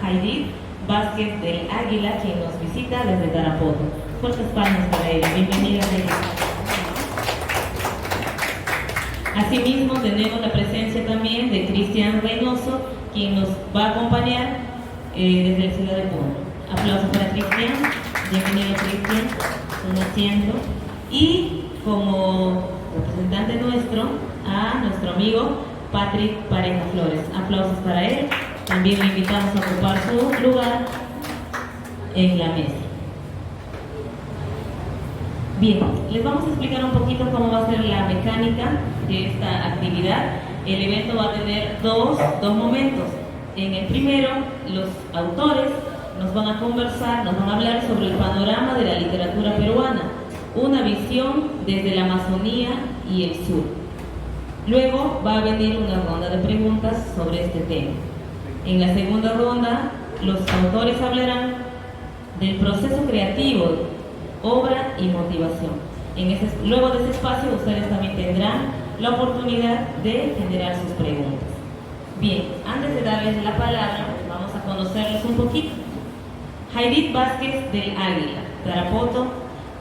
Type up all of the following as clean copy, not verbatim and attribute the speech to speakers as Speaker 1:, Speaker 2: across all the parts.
Speaker 1: Haydit Vázquez del Águila, quien nos visita desde Tarapoto. Fuertes palmas para ella. Bienvenida, Haydit. Asimismo, tenemos la presencia también de Cristian Reynoso, quien nos va a acompañar desde la ciudad de Puno. Aplausos para Cristian. Bienvenido, Cristian. Un asiento. Y como representante nuestro, a nuestro amigo Patrick Pareja Flores. Aplausos para él. También le invitamos a ocupar su lugar en la mesa. Bien, les vamos a explicar un poquito cómo va a ser la mecánica de esta actividad. El evento va a tener dos momentos. En el primero, los autores nos van a conversar, nos van a hablar sobre el panorama de la literatura peruana, una visión desde la Amazonía y el sur. Luego va a venir una ronda de preguntas sobre este tema. En la segunda ronda, los autores hablarán del proceso creativo, obra y motivación. Luego de ese espacio, ustedes también tendrán la oportunidad de generar sus preguntas. Bien, antes de darles la palabra, vamos a conocerlos un poquito. Haydit Vázquez del Águila, Tarapoto,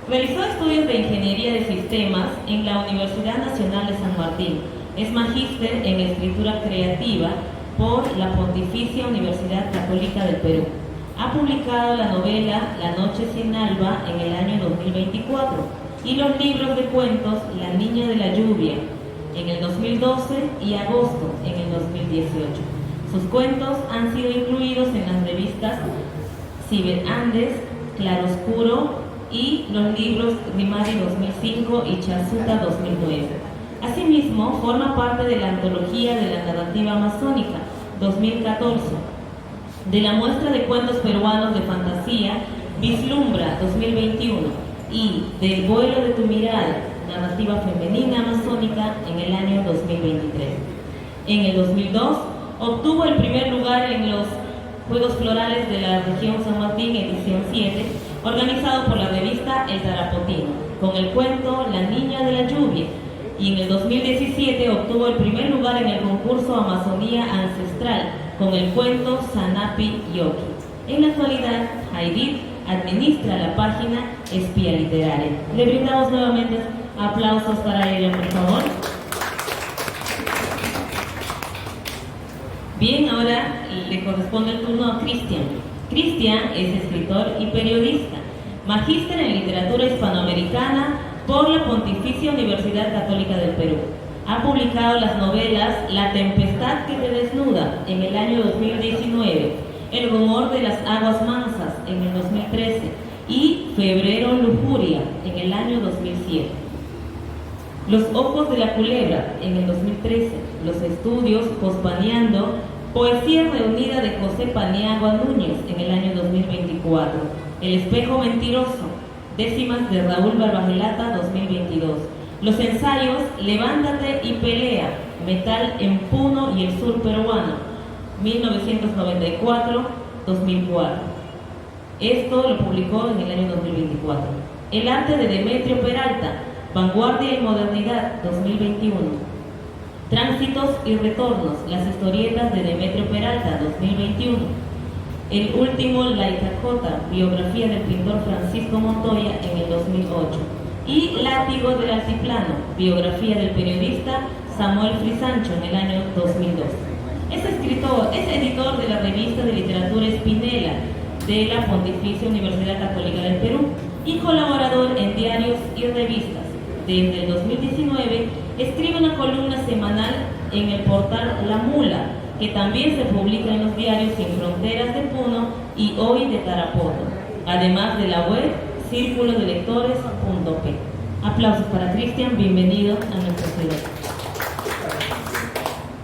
Speaker 1: realizó estudios de Ingeniería de Sistemas en la Universidad Nacional de San Martín. Es magíster en Escritura Creativa por la Pontificia Universidad Católica del Perú. Ha publicado la novela La Noche sin Alba en el año 2024 y los libros de cuentos La Niña de la Lluvia en el 2012 y Agosto en el 2018. Sus cuentos han sido incluidos en las revistas Ciberandes, Claroscuro y los libros Rimari 2005 y Chazuta 2009. Asimismo, forma parte de la antología de la narrativa amazónica 2014, de la muestra de cuentos peruanos de fantasía Vislumbra 2021 y del vuelo de tu mirada, narrativa femenina amazónica en el año 2023. En el 2002 obtuvo el primer lugar en los Juegos Florales de la región San Martín, edición 7, organizado por la revista El Tarapotino, con el cuento La Niña de la Lluvia, y en el 2017 obtuvo el primer lugar en el concurso Amazonía Ancestral, con el cuento Sanapi Yoki. En la actualidad, Haydit administra la página Espía Literaria. Le brindamos nuevamente aplausos para ella, por favor. Bien, ahora le corresponde el turno a Cristian. Cristian es escritor y periodista, magíster en literatura hispanoamericana por la Pontificia Universidad Católica del Perú. Ha publicado las novelas La Tempestad que te desnuda en el año 2019, El rumor de las aguas mansas en el 2013 y Febrero Lujuria en el año 2007. Los ojos de la culebra en el 2013, Los estudios Pospaneando, Poesía reunida de José Paniagua Núñez en el año 2024, El espejo mentiroso, décimas de Raúl Barbagelata 2022. Los ensayos Levántate y pelea, Metal en Puno y el sur peruano, 1994-2004. Esto lo publicó en el año 2024. El arte de Demetrio Peralta, Vanguardia y Modernidad, 2021. Tránsitos y retornos, las historietas de Demetrio Peralta, 2021. El último La Itacota, biografía del pintor Francisco Montoya, en el 2008. Y Látigo del Altiplano, biografía del periodista Samuel Frisancho, en el año 2002. Es editor de la revista de literatura Espinela de la Pontificia Universidad Católica del Perú y colaborador en diarios y revistas. Desde el 2019 escribe una columna semanal en el portal La Mula, que también se publica en los diarios Sin Fronteras de Puno y Hoy de Tarapoto, además de la web círculodelectores.p. Aplausos para Cristian, bienvenido a nuestra ciudad.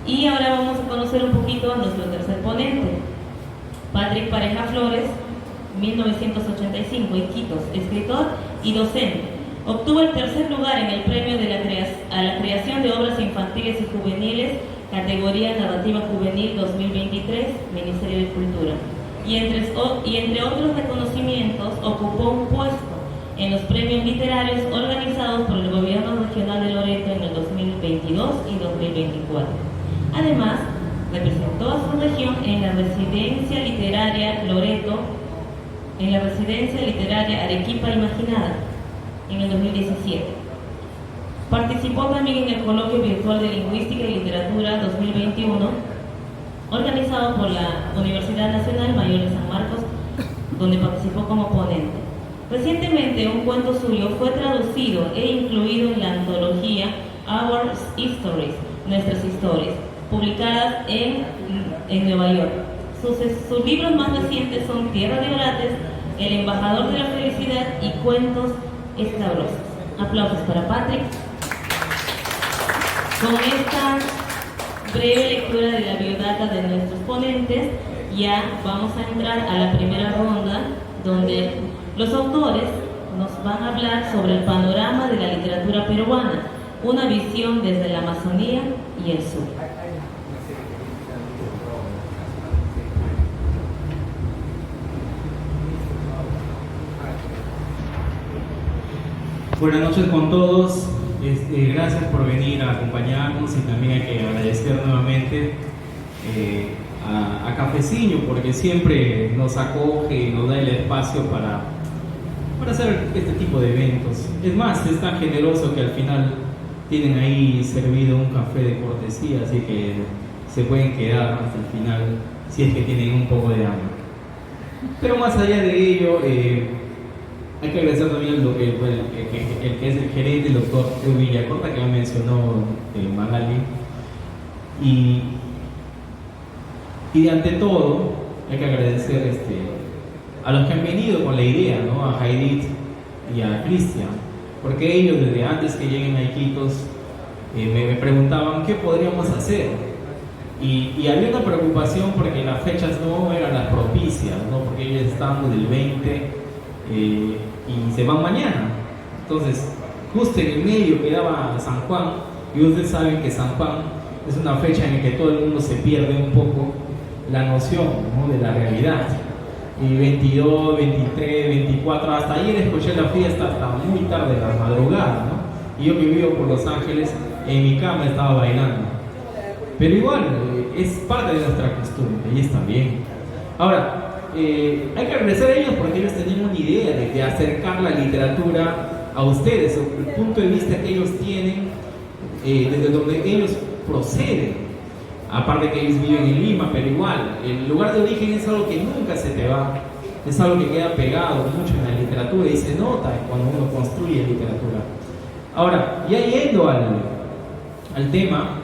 Speaker 1: Y ahora vamos a conocer un poquito a nuestro tercer ponente, Patrick Pareja Flores, 1985, Iquitos, escritor y docente. Obtuvo el tercer lugar en el premio a la creación de obras infantiles y juveniles, categoría narrativa juvenil 2023, Ministerio de Cultura. Y entre otros reconocimientos, ocupó un puesto en los premios literarios organizados por el Gobierno Regional de Loreto en el 2022 y 2024. Además, representó a su región en la Residencia Literaria Loreto, en la Residencia Literaria Arequipa Imaginada, en el 2017. Participó también en el Coloquio Virtual de Lingüística y Literatura 2021, organizado por la Universidad Nacional Mayor de San Marcos, donde participó como ponente. Recientemente, un cuento suyo fue traducido e incluido en la antología Our Stories, Nuestras Historias, publicadas en Nueva York. Sus libros más recientes son Tierra de Orates, El Embajador de la Felicidad y Cuentos Escabrosos. Aplausos para Patrick. Con esta breve lectura de la biodata de nuestros ponentes, ya vamos a entrar a la primera ronda, donde los autores nos van a hablar sobre el panorama de la literatura peruana, una visión desde la Amazonía y el sur.
Speaker 2: Buenas noches con todos. Gracias por venir a acompañarnos, y también hay que agradecer nuevamente a Cafeciño, porque siempre nos acoge y nos da el espacio para hacer este tipo de eventos. Es más, es tan generoso que al final tienen ahí servido un café de cortesía, así que se pueden quedar hasta el final si es que tienen un poco de hambre. Pero más allá de ello, hay que agradecer también el que es el gerente, el doctor Villacorta, que me mencionó Magali. Y ante todo, hay que agradecer a los que han venido con la idea, ¿no? A Jaidit y a Cristian, porque ellos desde antes que lleguen a Iquitos me preguntaban qué podríamos hacer. Y había una preocupación porque las fechas no eran las propicias, ¿no? Porque ellos estaban del 20 y se van mañana. Entonces, justo en el medio quedaba San Juan, y ustedes saben que San Juan es una fecha en la que todo el mundo se pierde un poco la noción, ¿no? De la realidad. Y 22, 23, 24, hasta ayer escuché la fiesta hasta muy tarde de la madrugada, ¿no? Y yo que vivo por Los Ángeles, en mi cama estaba bailando. Pero igual, es parte de nuestra costumbre, y está bien. Ahora, hay que agradecer a ellos porque ellos tenían una idea de acercar la literatura a ustedes, el punto de vista que ellos tienen, desde donde ellos proceden. Aparte que ellos viven en Lima, pero igual, el lugar de origen es algo que nunca se te va, es algo que queda pegado mucho en la literatura y se nota cuando uno construye literatura. Ahora, ya yendo al tema,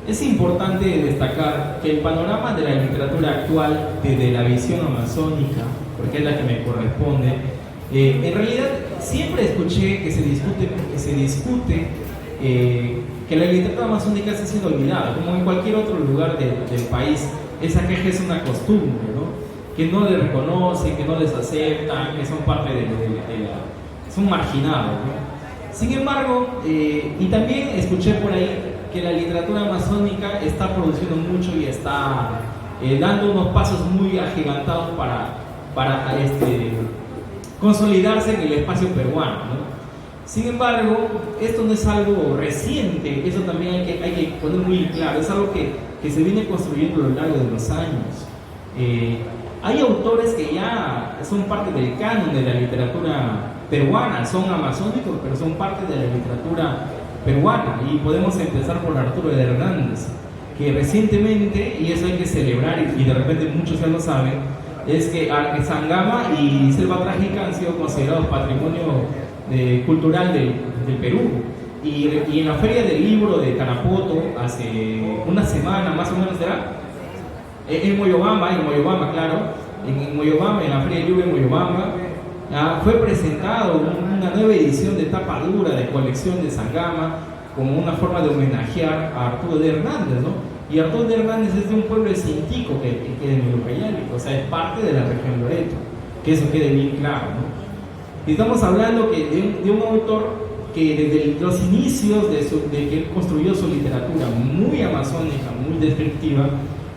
Speaker 2: es importante destacar que el panorama de la literatura actual, desde la visión amazónica, porque es la que me corresponde, en realidad siempre escuché que se discute que la literatura amazónica está siendo olvidada, como en cualquier otro lugar del país. Esa queja es una costumbre, ¿no? Que no les reconocen, que no les aceptan, que son parte son marginados, ¿no? Sin embargo, y también escuché por ahí que la literatura amazónica está produciendo mucho y está dando unos pasos muy agigantados para consolidarse en el espacio peruano, ¿no? Sin embargo, esto no es algo reciente, eso también hay que poner muy claro, es algo que se viene construyendo a lo largo de los años. Hay autores que ya son parte del canon de la literatura peruana, son amazónicos, pero son parte de la literatura peruana, y podemos empezar por Arturo de Hernández, que recientemente, y eso hay que celebrar, y de repente muchos ya lo saben, es que Sangama y Selva Trágica han sido considerados patrimonio cultural del Perú, y en la feria del libro de Tarapoto hace una semana más o menos será, en Moyobamba, claro, en Moyobamba, en la feria del libro de Moyobamba, fue presentado una nueva edición de tapa dura de colección de Sangama como una forma de homenajear a Arturo de Hernández, ¿no? Y Arturo de Hernández es de un pueblo de Cintico que queda en el Ucayali, o sea, es parte de la región Loreto, que eso quede bien claro, ¿no? Y estamos hablando de un autor que desde los inicios de que él construyó su literatura muy amazónica, muy descriptiva,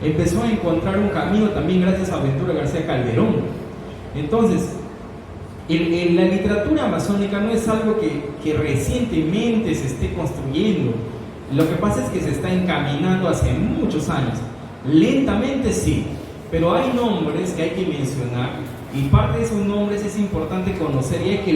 Speaker 2: empezó a encontrar un camino también gracias a Ventura García Calderón. Entonces, la literatura amazónica no es algo que recientemente se esté construyendo. Lo que pasa es que se está encaminando hace muchos años. Lentamente sí, pero hay nombres que hay que mencionar y parte de esos nombres es importante conocer y hay que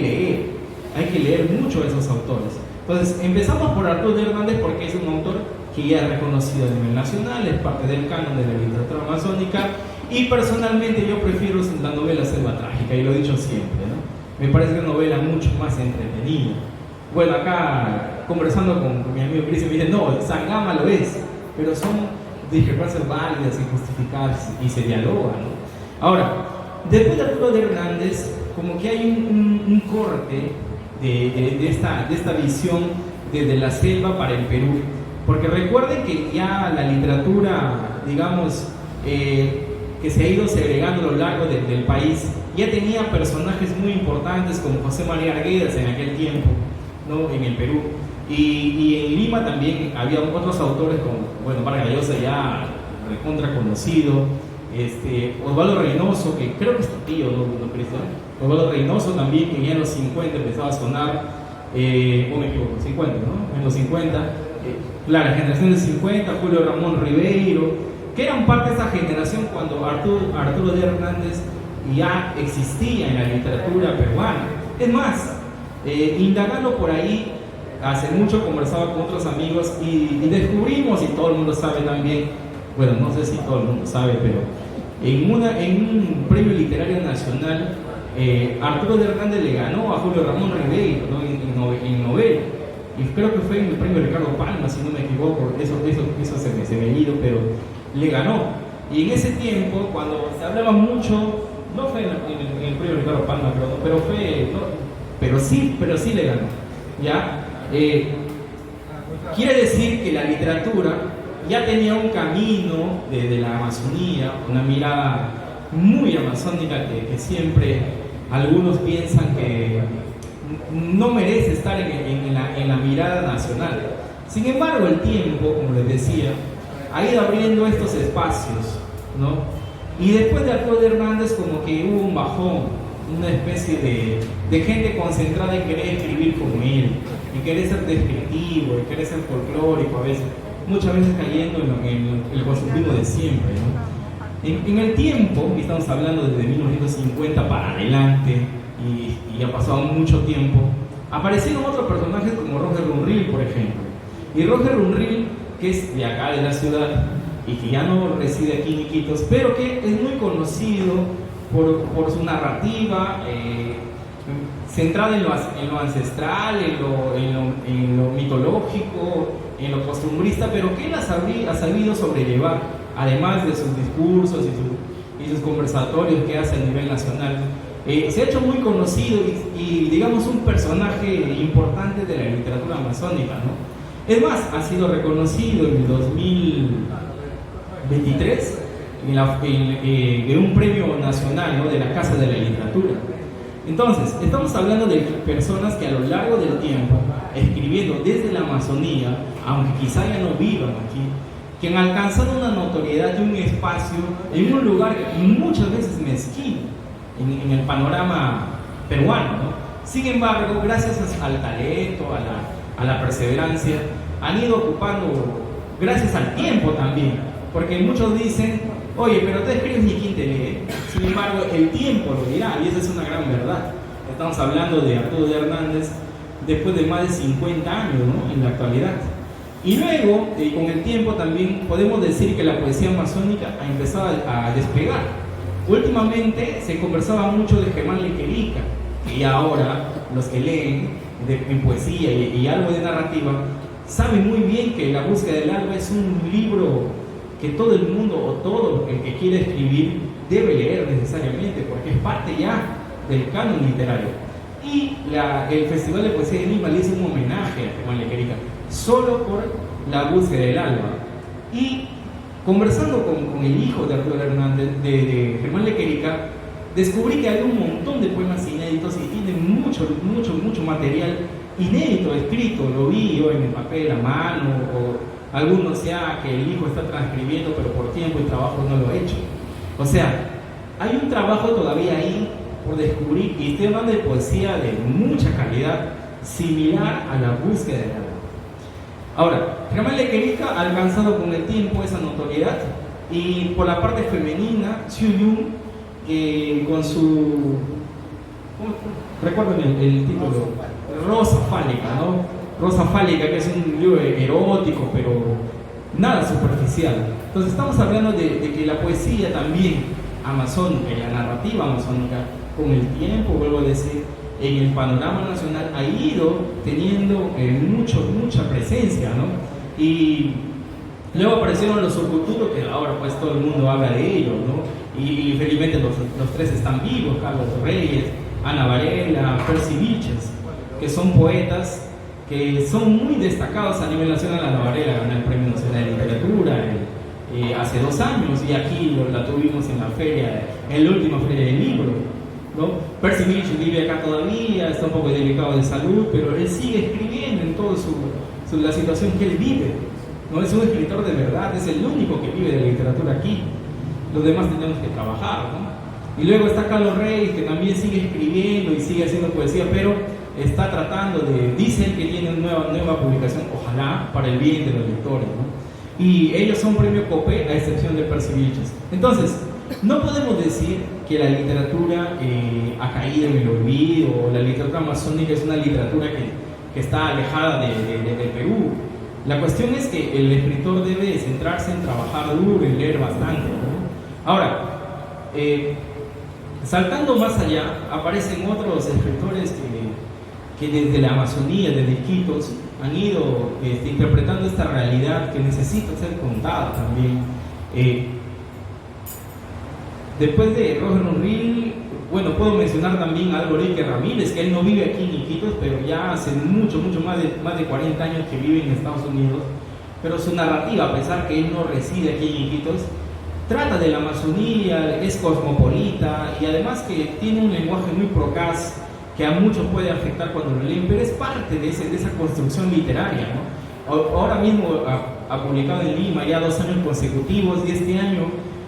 Speaker 2: leer mucho a esos autores. Entonces empezamos por Arturo Hernández porque es un autor que ya es reconocido a nivel nacional, es parte del canon de la literatura amazónica y personalmente yo prefiero la novela Selva Trágica y lo he dicho siempre, ¿no? Me parece una novela mucho más entretenida. Bueno, acá conversando con mi amigo Cris me dice, no, Sangama lo es, pero son discrepancias válidas y justificadas y se dialogan, ¿no? Ahora, después de Arturo Hernández, como que hay un corte de esta visión desde la selva para el Perú, porque recuerden que ya la literatura, digamos, que se ha ido segregando a lo largo del país, ya tenía personajes muy importantes como José María Arguedas en aquel tiempo, ¿no? En el Perú. Y en Lima también había otros autores como, bueno, Vargas Llosa ya recontra conocido, Osvaldo Reynoso, que creo que es tu tío, ¿no, Cristian? Osvaldo Reynoso también, que ya en los 50 empezaba a sonar, o me equivoco, 50, ¿no? En los 50, la generación del 50, Julio Ramón Ribeiro, que eran parte de esa generación cuando Arturo de Hernández ya existía en la literatura peruana. Es más, indagando por ahí, hace mucho conversaba con otros amigos y descubrimos, y todo el mundo sabe también, bueno, no sé si todo el mundo sabe, pero en un premio literario nacional, Arturo de Hernández le ganó a Julio Ramón Ribeiro, ¿no? en novela, y creo que fue en el premio Ricardo Palma, si no me equivoco, eso se me ha ido, pero le ganó. Y en ese tiempo, cuando se hablaba mucho, no fue en el premio Ricardo Palma, pero fue, no, pero sí le ganó, ¿ya? Quiere decir que la literatura ya tenía un camino de la Amazonía, una mirada muy amazónica que siempre algunos piensan que no merece estar en la mirada nacional. Sin embargo, el tiempo, como les decía, ha ido abriendo estos espacios, ¿no? Y después de Arturo Hernández como que hubo un bajón, una especie de gente concentrada en querer escribir como él, en querer ser descriptivo, en querer ser folclórico a veces, muchas veces cayendo en el consumismo de siempre, ¿no? En el tiempo, y estamos hablando desde 1950 para adelante, y ha pasado mucho tiempo, aparecieron otros personajes como Roger Runrill, por ejemplo. Y Roger Runrill, que es de acá de la ciudad, y que ya no reside aquí en Iquitos, pero que es muy conocido por su narrativa, centrada en lo ancestral, en lo mitológico, en lo costumbrista, pero que él ha sabido sobrellevar, además de sus discursos y sus conversatorios que hace a nivel nacional. Se ha hecho muy conocido y digamos un personaje importante de la literatura amazónica, ¿no? Es más, ha sido reconocido en el 2023 en un premio nacional, ¿no? De la Casa de la Literatura. Entonces, estamos hablando de personas que a lo largo del tiempo, escribiendo desde la Amazonía, aunque quizá ya no vivan aquí, que han alcanzado una notoriedad y un espacio en un lugar muchas veces mezquino en el panorama peruano, ¿no? Sin embargo, gracias al talento, a la perseverancia, han ido ocupando, gracias al tiempo también, porque muchos dicen, oye, pero tú escribes ni quién te lee. Sin embargo, el tiempo lo dirá, y esa es una gran verdad. Estamos hablando de Arturo de Hernández después de más de 50 años, ¿no? En la actualidad. Y luego, con el tiempo también podemos decir que la poesía amazónica ha empezado a despegar. Últimamente se conversaba mucho de Germán Lequerica, y ahora los que leen en poesía y algo de narrativa saben muy bien que La búsqueda del alba es un libro que todo el mundo o todo el que quiere escribir debe leer necesariamente, porque es parte ya del canon literario. Y el Festival de Poesía de Lima le hizo un homenaje a Germán Lequerica solo por La búsqueda del alba. Y conversando con el hijo de Arturo Hernández, de Germán Lequerica, descubrí que hay un montón de poemas inéditos y tiene mucho material inédito escrito. Lo vi yo en el papel a mano, o algunos ya que el hijo está transcribiendo, pero por tiempo y trabajo no lo ha hecho. O sea, hay un trabajo todavía ahí por descubrir, y estoy hablando de poesía de mucha calidad, similar a La búsqueda del alba. Ahora, Germán Lequerica ha alcanzado con el tiempo esa notoriedad, y por la parte femenina, Xu Yun, con su... recuerden el título, Rosa Fálica, ¿no? Rosa Fálica, que es un libro erótico, pero nada superficial. Entonces estamos hablando de que la poesía también amazónica y la narrativa amazónica, con el tiempo, vuelvo a decir, en el panorama nacional ha ido teniendo mucha presencia, ¿no? Y luego aparecieron los subculturos, que ahora pues todo el mundo habla de ellos, ¿no? Y felizmente los tres están vivos: Carlos Reyes, Ana Varela, Percy Vilches, que son poetas que son muy destacados a nivel nacional. Ana Varela ganó el Premio Nacional de Literatura hace 2 años, y aquí la tuvimos en la feria, en la última feria del libro, ¿no? Percy Vilches vive acá todavía, está un poco delicado de salud, pero él sigue escribiendo en toda la situación que él vive, ¿no? Es un escritor de verdad, es el único que vive de la literatura aquí. Los demás tenemos que trabajar, ¿no? Y luego está Carlos Reyes, que también sigue escribiendo y sigue haciendo poesía, pero está tratando dicen que tiene una nueva publicación, ojalá, para el bien de los lectores, ¿no? Y ellos son premio Copé, a excepción de Percy Vilches. Entonces, no podemos decir que la literatura ha caído en el olvido, o la literatura amazónica es una literatura que está alejada de Perú. La cuestión es que el escritor debe centrarse en trabajar duro, en leer bastante, ¿no? Ahora, saltando más allá, aparecen otros escritores que desde la Amazonía, desde Iquitos, han ido interpretando esta realidad que necesita ser contada también. Después de Roger Unril, bueno, puedo mencionar también a Álvaro Enrique Ramírez, que él no vive aquí en Iquitos, pero ya hace mucho más de 40 años que vive en Estados Unidos. Pero su narrativa, a pesar que él no reside aquí en Iquitos, trata de la Amazonía, es cosmopolita, y además que tiene un lenguaje muy procaz que a muchos puede afectar cuando lo leen, pero es parte de esa construcción literaria, ¿no? Ahora mismo ha publicado en Lima ya 2 años consecutivos, y este año,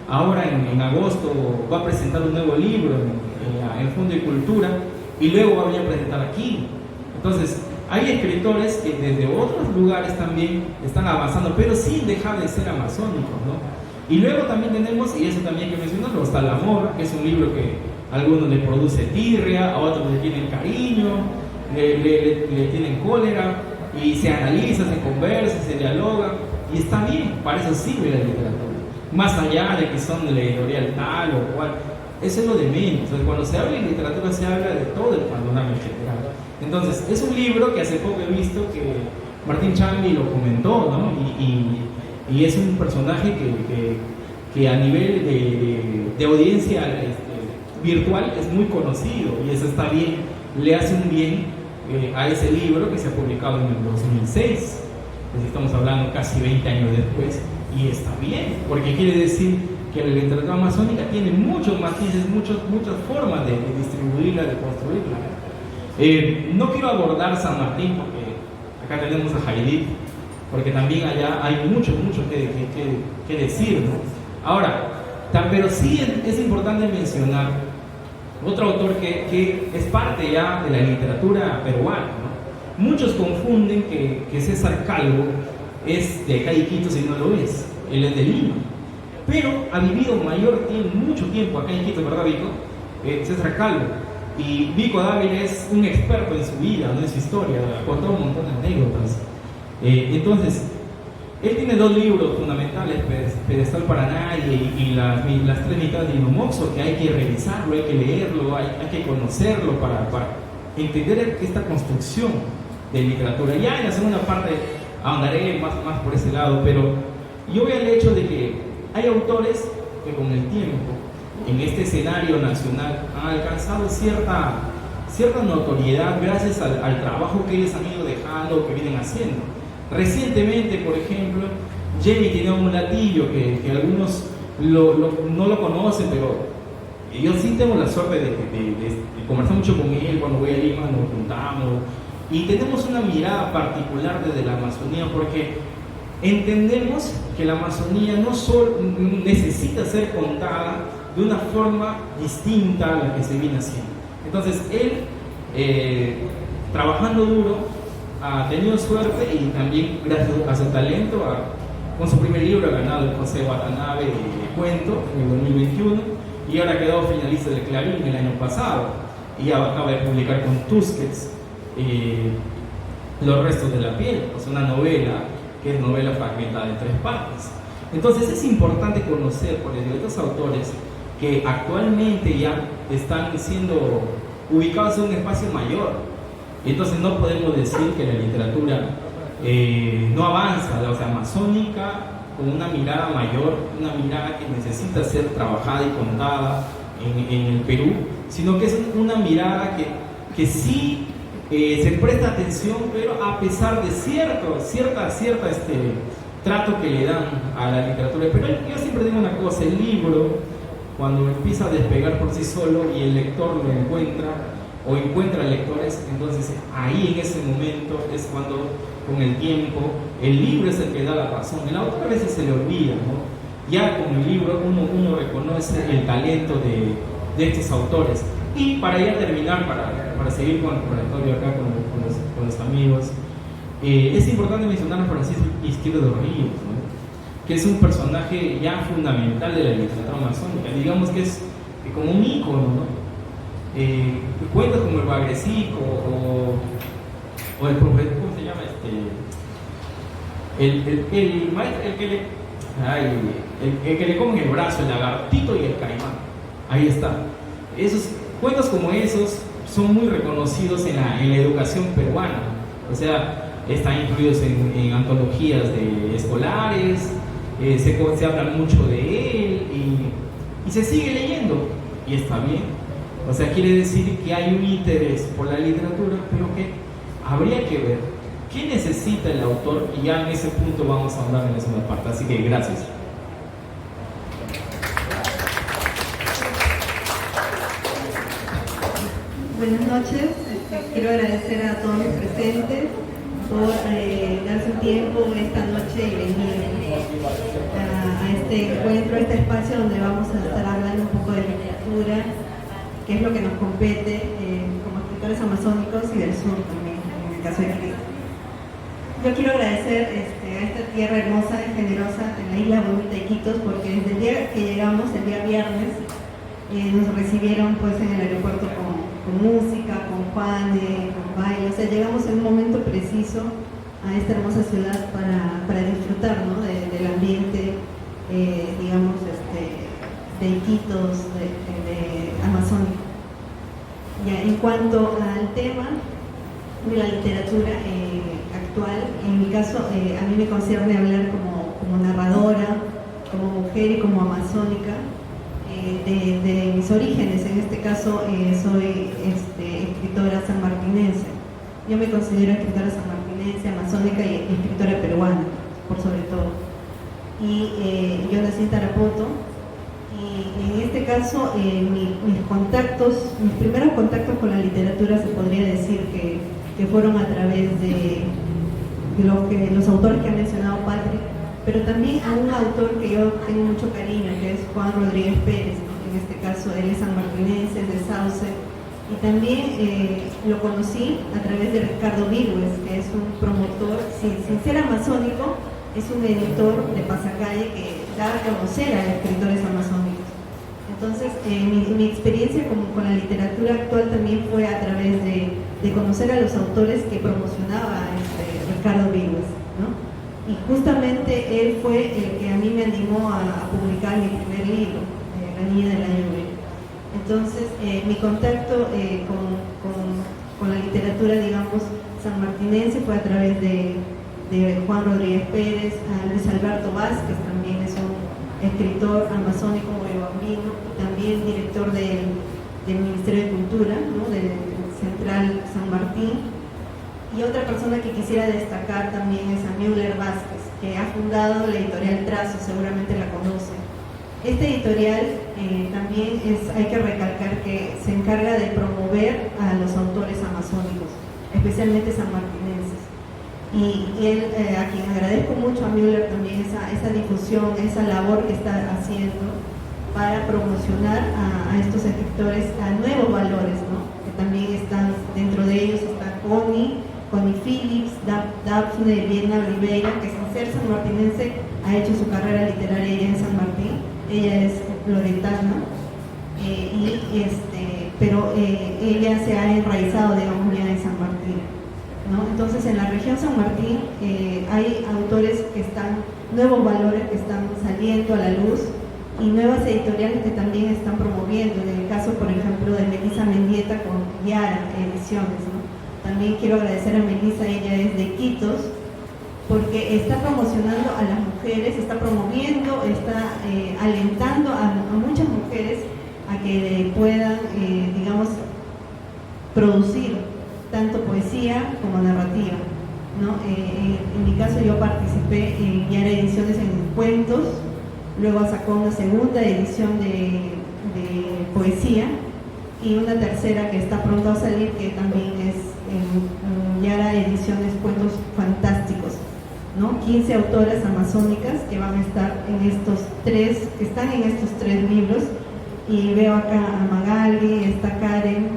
Speaker 2: ahora en agosto, va a presentar un nuevo libro en el Fondo de Cultura, y luego va a venir a presentar aquí. Entonces, hay escritores que desde otros lugares también están avanzando, pero sin dejar de ser amazónicos, ¿no? Y luego también tenemos, y eso también hay que mencionarlo, está El Amor, que es un libro que a algunos le produce tirria, a otros le tienen cariño, le tienen cólera, y se analiza, se conversa, se dialoga, y está bien, para eso sirve la literatura. Más allá de que son de la editorial tal o cual, eso es lo de menos. Entonces, cuando se habla de literatura, se habla de todo el panorama en general. Entonces, es un libro que hace poco he visto que Martín Chambi lo comentó, ¿no? Y es un personaje que a nivel de audiencia virtual es muy conocido, y eso está bien, le hace un bien a ese libro que se ha publicado en el 2006. Pues estamos hablando casi 20 años después, y está bien, porque quiere decir que la literatura amazónica tiene muchos matices, muchas formas de distribuirla, de construirla. No quiero abordar San Martín, porque acá tenemos a Jaidit, porque también allá hay mucho que decir, ¿no? Ahora, pero sí es importante mencionar otro autor que es parte ya de la literatura peruana, ¿no? Muchos confunden que César Calvo es de acá de Iquitos, y no lo es. Él es de Lima, pero ha vivido mucho tiempo acá en Iquitos, ¿verdad, Vico? César Calvo. Y Vico Dávila es un experto en su vida, ¿no? En su historia, ha contado un montón de anécdotas. Entonces, él tiene 2 libros fundamentales, Pedestal para Nadie y las 3 mitades de Inomoxo, que hay que revisarlo, hay que leerlo, hay que conocerlo para entender esta construcción de literatura. Ya en la segunda parte ahondaré más por ese lado, pero yo veo el hecho de que hay autores que con el tiempo, en este escenario nacional, han alcanzado cierta notoriedad gracias al trabajo que ellos han ido dejando, que vienen haciendo. Recientemente, por ejemplo, Jenny tiene un latillo que algunos no lo conocen, pero yo sí tengo la suerte de conversar mucho con él. Cuando voy a Lima nos juntamos y tenemos una mirada particular desde la Amazonía, porque entendemos que la Amazonía no solo necesita ser contada de una forma distinta a la que se viene haciendo. Entonces él, trabajando duro, ha tenido suerte y también gracias a su talento, con su primer libro ha ganado el José Watanabe Cuento en el 2021 y ahora ha quedado finalista del Clarín el año pasado y acaba de publicar con Tusquets Los restos de la piel, pues una novela que es novela fragmentada en 3 partes. Entonces es importante conocer por estos autores que actualmente ya están siendo ubicados en un espacio mayor. Entonces no podemos decir que la literatura no avanza, o sea, amazónica, con una mirada mayor, una mirada que necesita ser trabajada y contada en el Perú, sino que es una mirada que sí se presta atención, pero a pesar de cierta trato que le dan a la literatura. Pero yo siempre digo una cosa, el libro, cuando empieza a despegar por sí solo y el lector lo encuentra, o encuentra lectores, entonces ahí en ese momento es cuando, con el tiempo, el libro es el que da la razón. El autor a veces se le olvida, ¿no? Ya con el libro uno reconoce el talento de estos autores. Y para ya terminar, para seguir con el conversatorio acá con los amigos, es importante mencionar a Francisco Izquierdo Ríos, ¿no? Que es un personaje ya fundamental de la literatura amazónica, digamos que es como un ícono, ¿no? Cuentos como el Bagrecico o el profeta, ¿cómo se llama? El maestro, el que le comen el brazo, el lagartito y el caimán. Ahí está. Esos cuentos como esos son muy reconocidos en la educación peruana, o sea, están incluidos en antologías escolares, se habla mucho de él y se sigue leyendo, y está bien. O sea, quiere decir que hay un interés por la literatura, pero que habría que ver qué necesita el autor, y ya en ese punto vamos a hablar en la segunda parte. Así que gracias.
Speaker 3: Buenas noches, quiero agradecer a todos los presentes por darse un tiempo esta noche y venir a este encuentro, a este espacio donde vamos a estar hablando un poco de literatura, que es lo que nos compete como escritores amazónicos y del sur también, en el caso de Cristo. Yo quiero agradecer a esta tierra hermosa y generosa en la isla bonita de Iquitos, porque desde el día que llegamos, el día viernes, nos recibieron pues en el aeropuerto con música, con Juane, con baile. O sea, llegamos en un momento preciso a esta hermosa ciudad para disfrutar, ¿no? del ambiente, digamos, de Iquitos, de Amazónica. Ya, en cuanto al tema de la literatura actual, en mi caso, a mí me concierne hablar como narradora, como mujer y como amazónica, de mis orígenes. En este caso soy escritora sanmartinense. Yo me considero escritora sanmartinense, amazónica y escritora peruana, por sobre todo. Y yo nací en Tarapoto, y en este caso mis primeros contactos con la literatura se podría decir que fueron a través de los autores que ha mencionado Patrick, pero también a un autor que yo tengo mucho cariño, que es Juan Rodríguez Pérez, ¿no? En este caso él es sanmartinense, es de Sauce, y también lo conocí a través de Ricardo Virgües, que es un promotor, sin ser amazónico, es un editor de pasacalle que da a conocer a escritores amazónicos. Entonces mi experiencia con la literatura actual también fue a través de conocer a los autores que promocionaba Ricardo Virgües, ¿no? Y justamente él fue el que a mí me animó a publicar mi primer libro, La Niña de la Lluvia. Entonces, mi contacto con la literatura, digamos, sanmartinense fue a través de Juan Rodríguez Pérez, a Luis Alberto Vázquez, también es un escritor amazónico huevambino, también director del Ministerio de Cultura, ¿no? Del Central San Martín. Y otra persona que quisiera destacar también es a Müller Vázquez, que ha fundado la editorial Trazo, seguramente la conocen. Esta editorial también hay que recalcar que se encarga de promover a los autores amazónicos, especialmente sanmartinenses. Y él, a quien agradezco mucho a Müller también esa difusión, esa labor que está haciendo para promocionar a estos escritores a nuevos valores, ¿no? Que también están, dentro de ellos está Connie, Connie Phillips, Daphne Viena Oliveira, que sin ser sanmartinense ha hecho su carrera literaria ella en San Martín. Ella es loretana, pero ella se ha enraizado, digamos, ya en San Martín, ¿no? Entonces, en la región San Martín hay autores que están, nuevos valores que están saliendo a la luz y nuevas editoriales que también están promoviendo. En el caso, por ejemplo, de Melissa Mendieta con Yara Ediciones, ¿no? También quiero agradecer a Melissa, ella es de Iquitos, porque está promocionando a las mujeres, está promoviendo, está alentando a muchas mujeres a que puedan, digamos, producir tanto poesía como narrativa, ¿no? En mi caso yo participé en Yara Ediciones en cuentos, luego sacó una segunda edición de poesía y una tercera que está pronto a salir, que también es en Yara Ediciones Cuentos Fantásticos, ¿no? 15 autoras amazónicas que van a estar en estos tres, que están en estos tres libros, y veo acá a Magali, está Karen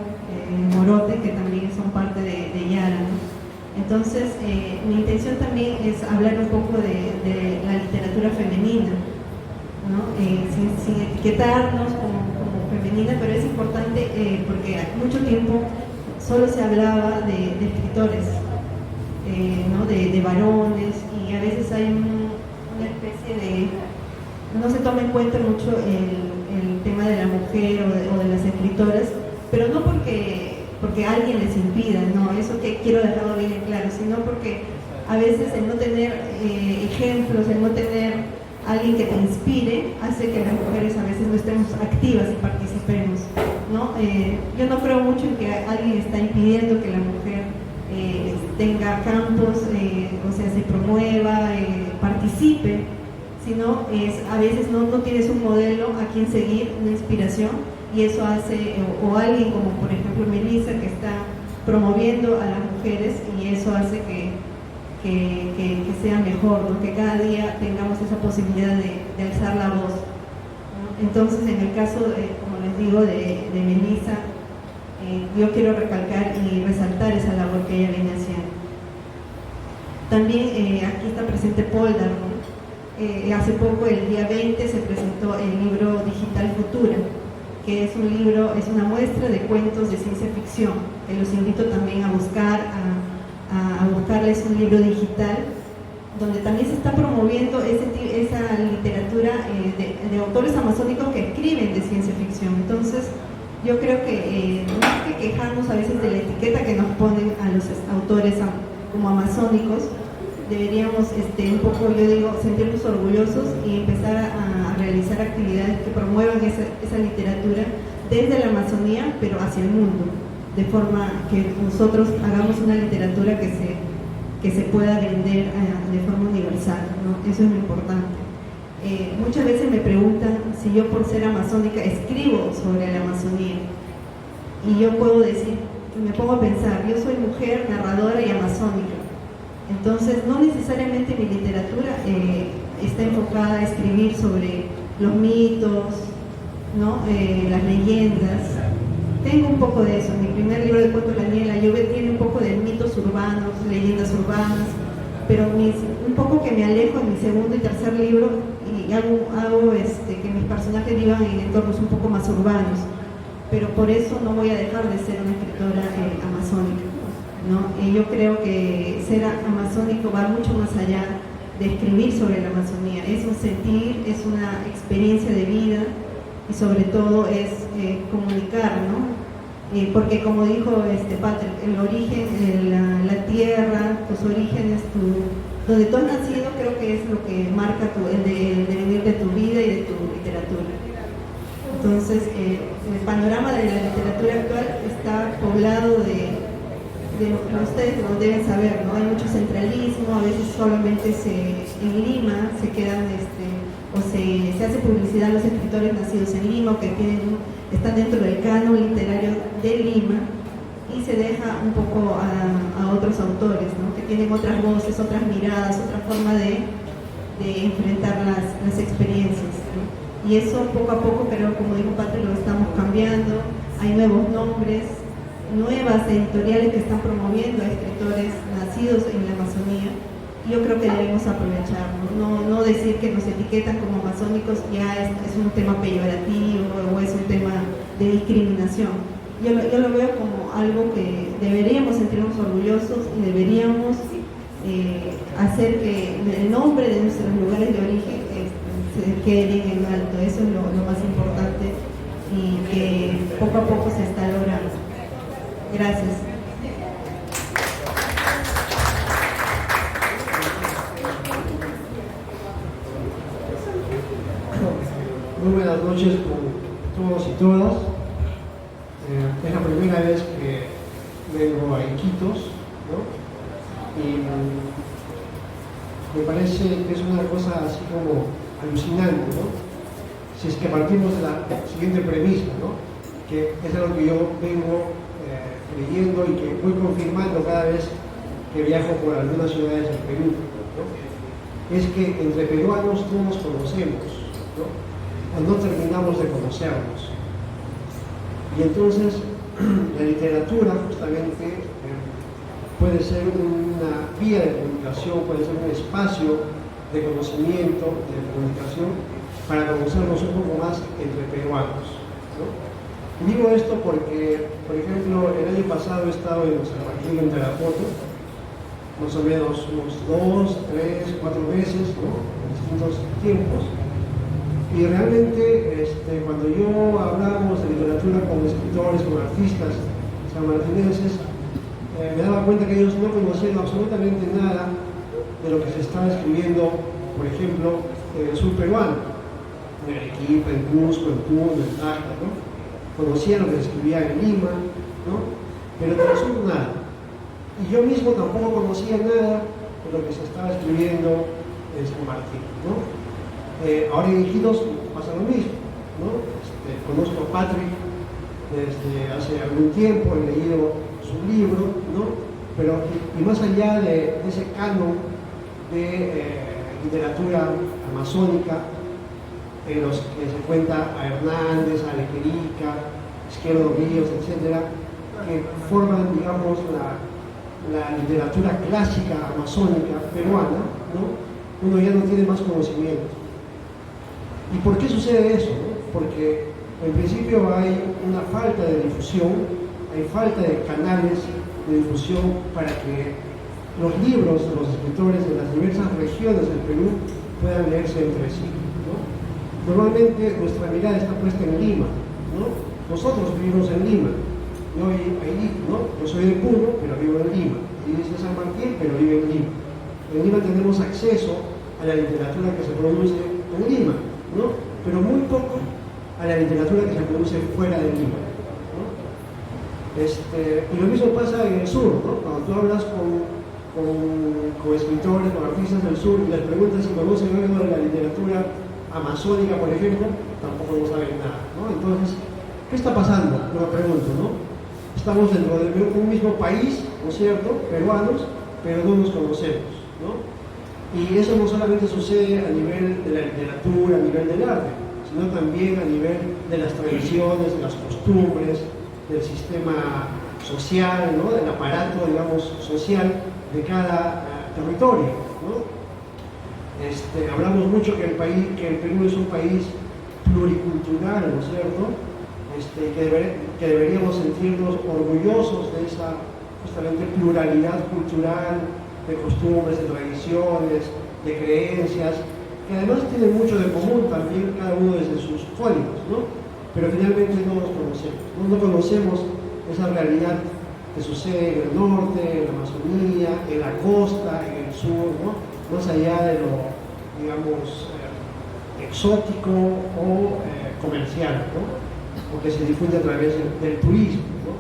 Speaker 3: Morote, que también son parte de Yara, ¿no? Entonces, mi intención también es hablar un poco de la literatura femenina, ¿no? Sin etiquetarnos como femenina, pero es importante porque mucho tiempo solo se hablaba de escritores, ¿no? de varones, y a veces hay una especie de, no se toma en cuenta mucho el tema de la mujer o de las escritoras, pero no porque alguien les impida, no, eso que quiero dejarlo bien en claro, sino porque a veces el no tener ejemplos, el no tener alguien que te inspire, hace que las mujeres a veces no estemos activas y participemos, ¿no? Yo no creo mucho en que alguien está impidiendo que la mujer tenga campos, o sea, se promueva, participe, sino a veces no tienes un modelo a quien seguir, una inspiración, y eso hace, o alguien como por ejemplo Melissa, que está promoviendo a las mujeres, y eso hace que sea mejor, ¿no? Que cada día tengamos esa posibilidad de alzar la voz, ¿no? Entonces, en el caso, como les digo, de Melissa, yo quiero recalcar y resaltar esa labor que ella viene haciendo. También aquí está presente Poldar, ¿no? Hace poco, el día 20, se presentó el libro Digital Futura, que es un libro, es una muestra de cuentos de ciencia ficción, que los invito también a buscar, a buscarles un libro digital, donde también se está promoviendo esa literatura de autores amazónicos que escriben de ciencia ficción. Entonces, yo creo que no hay que quejarnos a veces de la etiqueta que nos ponen a los autores como amazónicos. Deberíamos un poco, yo digo, sentirnos orgullosos y empezar a realizar actividades que promuevan esa literatura desde la Amazonía, pero hacia el mundo, de forma que nosotros hagamos una literatura que se pueda vender de forma universal, ¿no? Eso es lo importante. Muchas veces me preguntan si yo, por ser amazónica, escribo sobre la Amazonía, y yo puedo decir, me pongo a pensar, yo soy mujer, narradora y amazónica. Entonces, no necesariamente mi literatura está enfocada a escribir sobre los mitos, ¿no? Las leyendas. Tengo un poco de eso. En mi primer libro de cuentos, La Niebla, yo tiene un poco de mitos urbanos, leyendas urbanas, pero un poco que me alejo en mi segundo y tercer libro y hago que mis personajes vivan en entornos un poco más urbanos. Pero por eso no voy a dejar de ser una escritora amazónica, ¿no? Yo creo que ser amazónico va mucho más allá de escribir sobre la Amazonía. Es un sentir, es una experiencia de vida, y sobre todo es comunicar, ¿no? Porque como dijo Patrick, el origen, la tierra, tus orígenes, donde tú has nacido, creo que es lo que marca el devenir de tu vida y de tu literatura. Entonces, el panorama de la literatura actual está poblado ustedes lo deben saber, ¿no? Hay mucho centralismo, a veces solamente en Lima se quedan, o se hace publicidad a los escritores nacidos en Lima, o que están dentro del canon literario de Lima, y se deja un poco a otros autores, ¿no? Que tienen otras voces, otras miradas, otra forma de enfrentar las experiencias, ¿no? Y eso poco a poco, pero como dijo Patrick, lo estamos cambiando. Hay nuevos nombres, nuevas editoriales que están promoviendo a escritores nacidos en la Amazonía. Yo creo que debemos aprovecharlo, no decir que nos etiquetan como amazónicos ya es un tema peyorativo o es un tema de discriminación. Yo lo veo como algo que deberíamos sentirnos orgullosos y deberíamos hacer que el nombre de nuestros lugares de origen se quede bien en alto. Eso es lo más importante y que poco a poco se está logrando. Gracias.
Speaker 4: Muy buenas noches con todos y todas. Es la primera vez que vengo a Iquitos, ¿no? Y me parece que es una cosa así como alucinante, ¿no? Si es que partimos de la siguiente premisa, ¿no? Que es algo que yo vengo creyendo y que voy confirmando cada vez que viajo por algunas ciudades del Perú, ¿no? Es que entre peruanos no nos conocemos, ¿no? O no terminamos de conocernos. Y entonces la literatura justamente puede ser una vía de comunicación, puede ser un espacio de conocimiento, de comunicación, para conocernos un poco más entre peruanos, ¿no? Y digo esto porque, por ejemplo, el año pasado he estado en San Martín, en Tarapoto, más o menos unos 2, 3, 4 meses, ¿no? En distintos tiempos. Y realmente, cuando yo hablábamos de literatura con escritores, con artistas sanmartinenses, me daba cuenta que ellos no conocían absolutamente nada de lo que se estaba escribiendo, por ejemplo, en el sur peruano, en Arequipa, en Cusco, en Puno, en Tacna, ¿no? Conocían lo que se escribía en Lima, ¿no? Pero del sur nada. Y yo mismo tampoco conocía nada de lo que se estaba escribiendo en San Martín, ¿no? Ahora en Iquitos pasa lo mismo, ¿no? Conozco a Patrick desde hace algún tiempo, he leído su libro, ¿no? Pero y más allá de ese canon de literatura amazónica, en los que se cuenta a Hernández, a Lequerica, Izquierdo Ríos, etcétera, que forman, digamos, la literatura clásica amazónica peruana, ¿no? Uno ya no tiene más conocimiento. ¿Y por qué sucede eso? ¿No? Porque en principio hay una falta de difusión, hay falta de canales de difusión para que los libros de los escritores de las diversas regiones del Perú puedan leerse entre sí, ¿no? Normalmente nuestra mirada está puesta en Lima, ¿no? Nosotros vivimos en Lima, ¿no? Yo soy de Puno, pero vivo en Lima, y dice San Martín, pero vivo en Lima. En Lima tenemos acceso a la literatura que se produce en Lima, ¿no? Pero muy poco a la literatura que se produce fuera de Lima, ¿no? Y lo mismo pasa en el sur, ¿no? Cuando tú hablas con escritores, con artistas del sur y les preguntas si conocen algo de la literatura amazónica, por ejemplo, tampoco no saben nada, ¿no? Entonces, ¿qué está pasando? Yo me pregunto, ¿no? Estamos dentro de un mismo país, ¿no es cierto? Peruanos, pero no nos conocemos, ¿no? Y eso no solamente sucede a nivel de la literatura, a nivel del arte, sino también a nivel de las tradiciones, de las costumbres, del sistema social, ¿no? Del aparato, digamos, social de cada territorio, ¿no? Hablamos mucho que el Perú es un país pluricultural, ¿no es cierto? Que deberíamos sentirnos orgullosos de esa justamente pluralidad cultural, de costumbres, de tradiciones, de creencias, que además tienen mucho de común también cada uno desde sus códigos, ¿no? Pero finalmente no los conocemos, no conocemos esa realidad que sucede en el norte, en la Amazonía, en la costa, en el sur, ¿no? Más allá de lo, digamos, exótico o comercial, ¿no? O que se difunde a través del turismo, ¿no?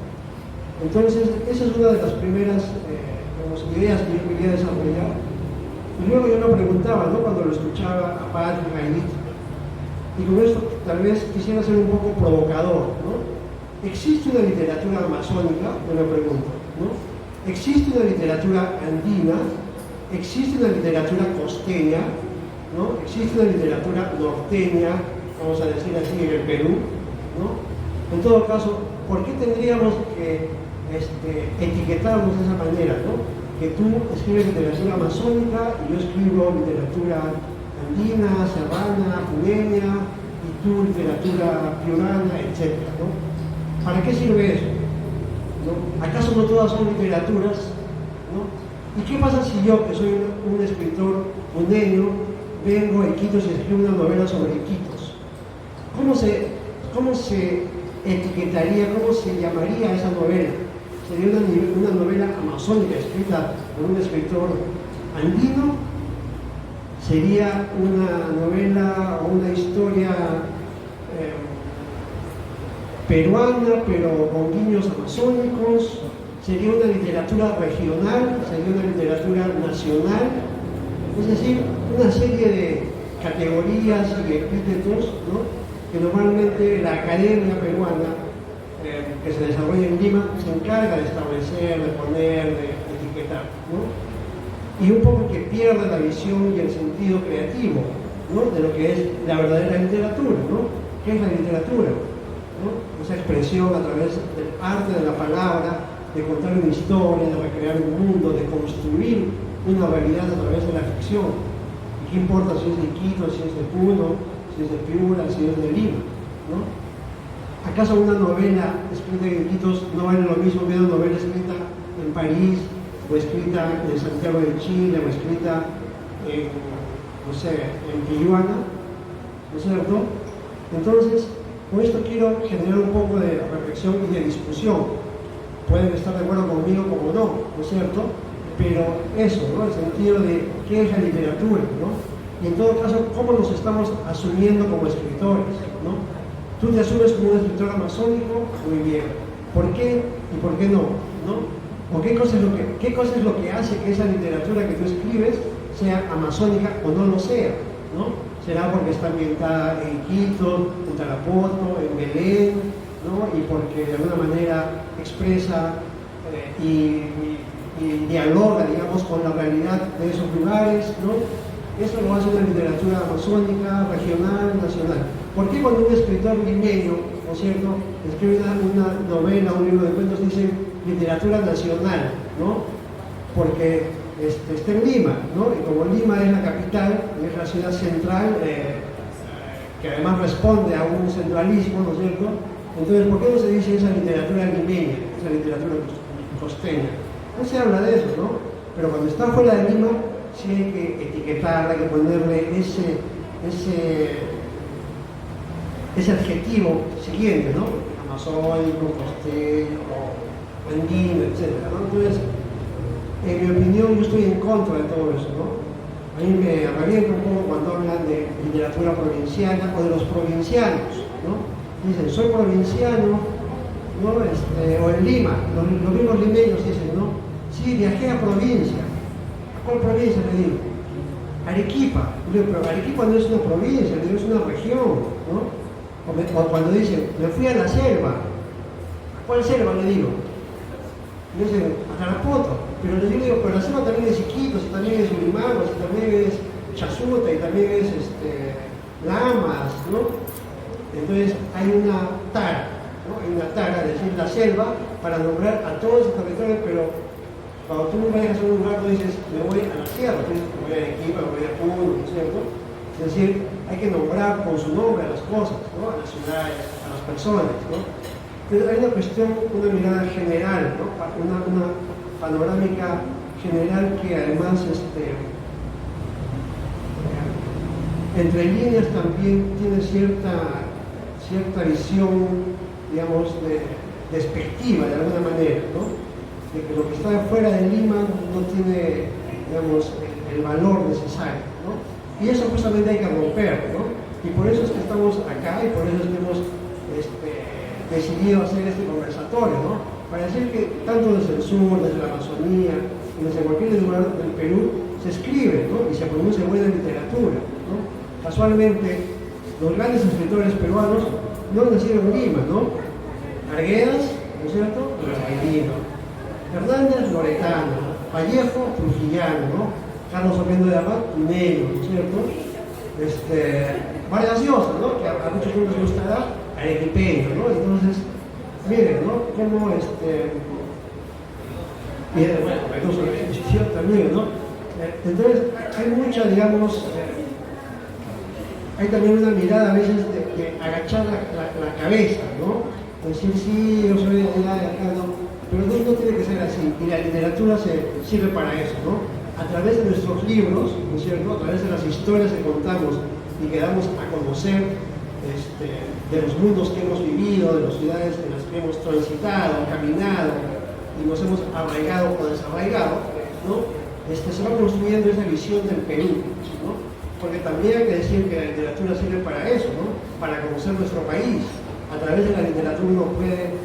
Speaker 4: Entonces, esa es una de las primeras ideas que yo quería desarrollar. Y luego yo me preguntaba, ¿no? Cuando lo escuchaba a Patrick, a Edith, y con esto tal vez quisiera ser un poco provocador, ¿no? ¿Existe una literatura amazónica? Yo me pregunto, ¿no? ¿Existe una literatura andina? ¿Existe una literatura costeña? ¿No? ¿Existe una literatura norteña, vamos a decir así, en el Perú? ¿No? En todo caso, ¿por qué tendríamos que etiquetarnos de esa manera, ¿no? Que tú escribes literatura amazónica y yo escribo literatura andina, serrana, puneña, y tú literatura piurana, etc., ¿no? ¿Para qué sirve eso? ¿No? ¿Acaso no todas son literaturas? ¿No? ¿Y qué pasa si yo, que soy un escritor puneño, vengo a Iquitos y escribo una novela sobre Iquitos? ¿Cómo se etiquetaría, cómo se llamaría esa novela? ¿Sería una novela amazónica escrita por un escritor andino? ¿Sería una novela o una historia peruana, pero con guiños amazónicos? ¿Sería una literatura regional? ¿Sería una literatura nacional? Es decir, una serie de categorías y epítetos, ¿no? Que normalmente la academia peruana que se desarrolla en Lima se encarga de establecer, de poner, de etiquetar, ¿no? Y un poco que pierde la visión y el sentido creativo, ¿no? De lo que es la verdadera literatura, ¿no? ¿Qué es la literatura? ¿No? Esa expresión a través del arte de la palabra, de contar una historia, de recrear un mundo, de construir una realidad a través de la ficción. ¿Y qué importa si es de Quito, si es de Puno, si es de Piura, si es de Lima, ¿no? ¿Acaso una novela escrita en Iquitos no vale lo mismo que una novela escrita en París, o escrita en Santiago de Chile, o escrita en, no sé, en Piruana? ¿No es cierto? Entonces, con esto quiero generar un poco de reflexión y de discusión. Pueden estar de acuerdo conmigo como no, ¿no es cierto? Pero eso, ¿no? El sentido de qué es la literatura, ¿no? Y en todo caso, ¿cómo nos estamos asumiendo como escritores, ¿no? Tú te asumes como un escritor amazónico, muy bien. ¿Por qué y por qué no? ¿No? ¿O qué cosa es lo que hace que esa literatura que tú escribes sea amazónica o no lo sea, ¿no? ¿Será porque está ambientada en Quito, en Tarapoto, en Belén, ¿no? Y porque de alguna manera expresa y dialoga, digamos, con la realidad de esos lugares, ¿no? Eso lo hace una literatura amazónica, regional, nacional. ¿Por qué cuando un escritor limeño, ¿no es cierto?, escribe una novela, un libro de cuentos, dice literatura nacional, ¿no? Porque está en Lima, ¿no? Y como Lima es la capital, es la ciudad central, que además responde a un centralismo, ¿no es cierto? Entonces, ¿por qué no se dice esa literatura limeña, esa literatura costeña? No se habla de eso, ¿no? Pero cuando está fuera de Lima, sí hay que etiquetarla, hay que ponerle ese adjetivo siguiente, ¿no? Amazónico, costeño, andino, etc., ¿no? Entonces, en mi opinión, yo estoy en contra de todo eso, ¿no? A mí me revienta un poco cuando hablan de literatura provinciana o de los provincianos, ¿no? Dicen, soy provinciano, ¿no? O en Lima, los mismos limeños dicen, ¿no? Sí, viajé a provincia. ¿A cuál provincia le digo? Arequipa. Digo, pero Arequipa no es una provincia, es una región, ¿no? O cuando dicen, me fui a la selva. ¿A cuál selva le digo? Y dicen, a Tarapoto. Pero les digo, pero la selva también es Iquitos, y también es Urimago, y también es Chasuta, y también es Lamas, ¿no? Entonces hay una tara, ¿no? Hay una tara, es decir, la selva, para nombrar a todo ese territorio, pero cuando tú vayas a un lugar, tú dices, me voy a la sierra, tú dices, me voy a Arequipa, me voy a Puno, ¿no es cierto? Es decir, hay que nombrar con su nombre a las cosas, ¿no? A las ciudades, a las personas, ¿no? Entonces hay una cuestión, una mirada general, ¿no? Una panorámica general que además, entre líneas también tiene cierta visión, digamos, despectiva de alguna manera, ¿no? De que lo que está fuera de Lima no tiene, digamos, el valor necesario, ¿no? Y eso justamente hay que romper, ¿no? Y por eso es que estamos acá y por eso es que hemos decidido hacer este conversatorio, ¿no? Para decir que tanto desde el sur, desde la Amazonía, y desde cualquier lugar del Perú, se escribe, ¿no? Y se produce buena literatura, ¿no? Casualmente, los grandes escritores peruanos no nacieron en Lima, ¿no? Arguedas, ¿no es cierto? Rosarino. Hernández, loretano. Vallejo, trujillano, ¿no? Carlos Oquendo de Abad, negro, ¿no es cierto? Vargas Llosa, ¿no? Que a muchos les gustará, arequipeño, ¿no? Entonces, miren, ¿no? Cómo y bueno, incluso la exposición también, ¿no? Entonces, hay mucha, digamos, hay también una mirada a veces de agachar la cabeza, ¿no? Decir, sí, yo soy de allá, de acá, ¿no? Pero no tiene que ser así, y la literatura sirve para eso, ¿no? A través de nuestros libros, ¿no es cierto?, a través de las historias que contamos y que damos a conocer de los mundos que hemos vivido, de las ciudades en las que hemos transitado, caminado y nos hemos arraigado o desarraigado, ¿no? Se va construyendo esa visión del Perú, ¿no? Porque también hay que decir que la literatura sirve para eso, ¿no? Para conocer nuestro país. A través de la literatura uno puede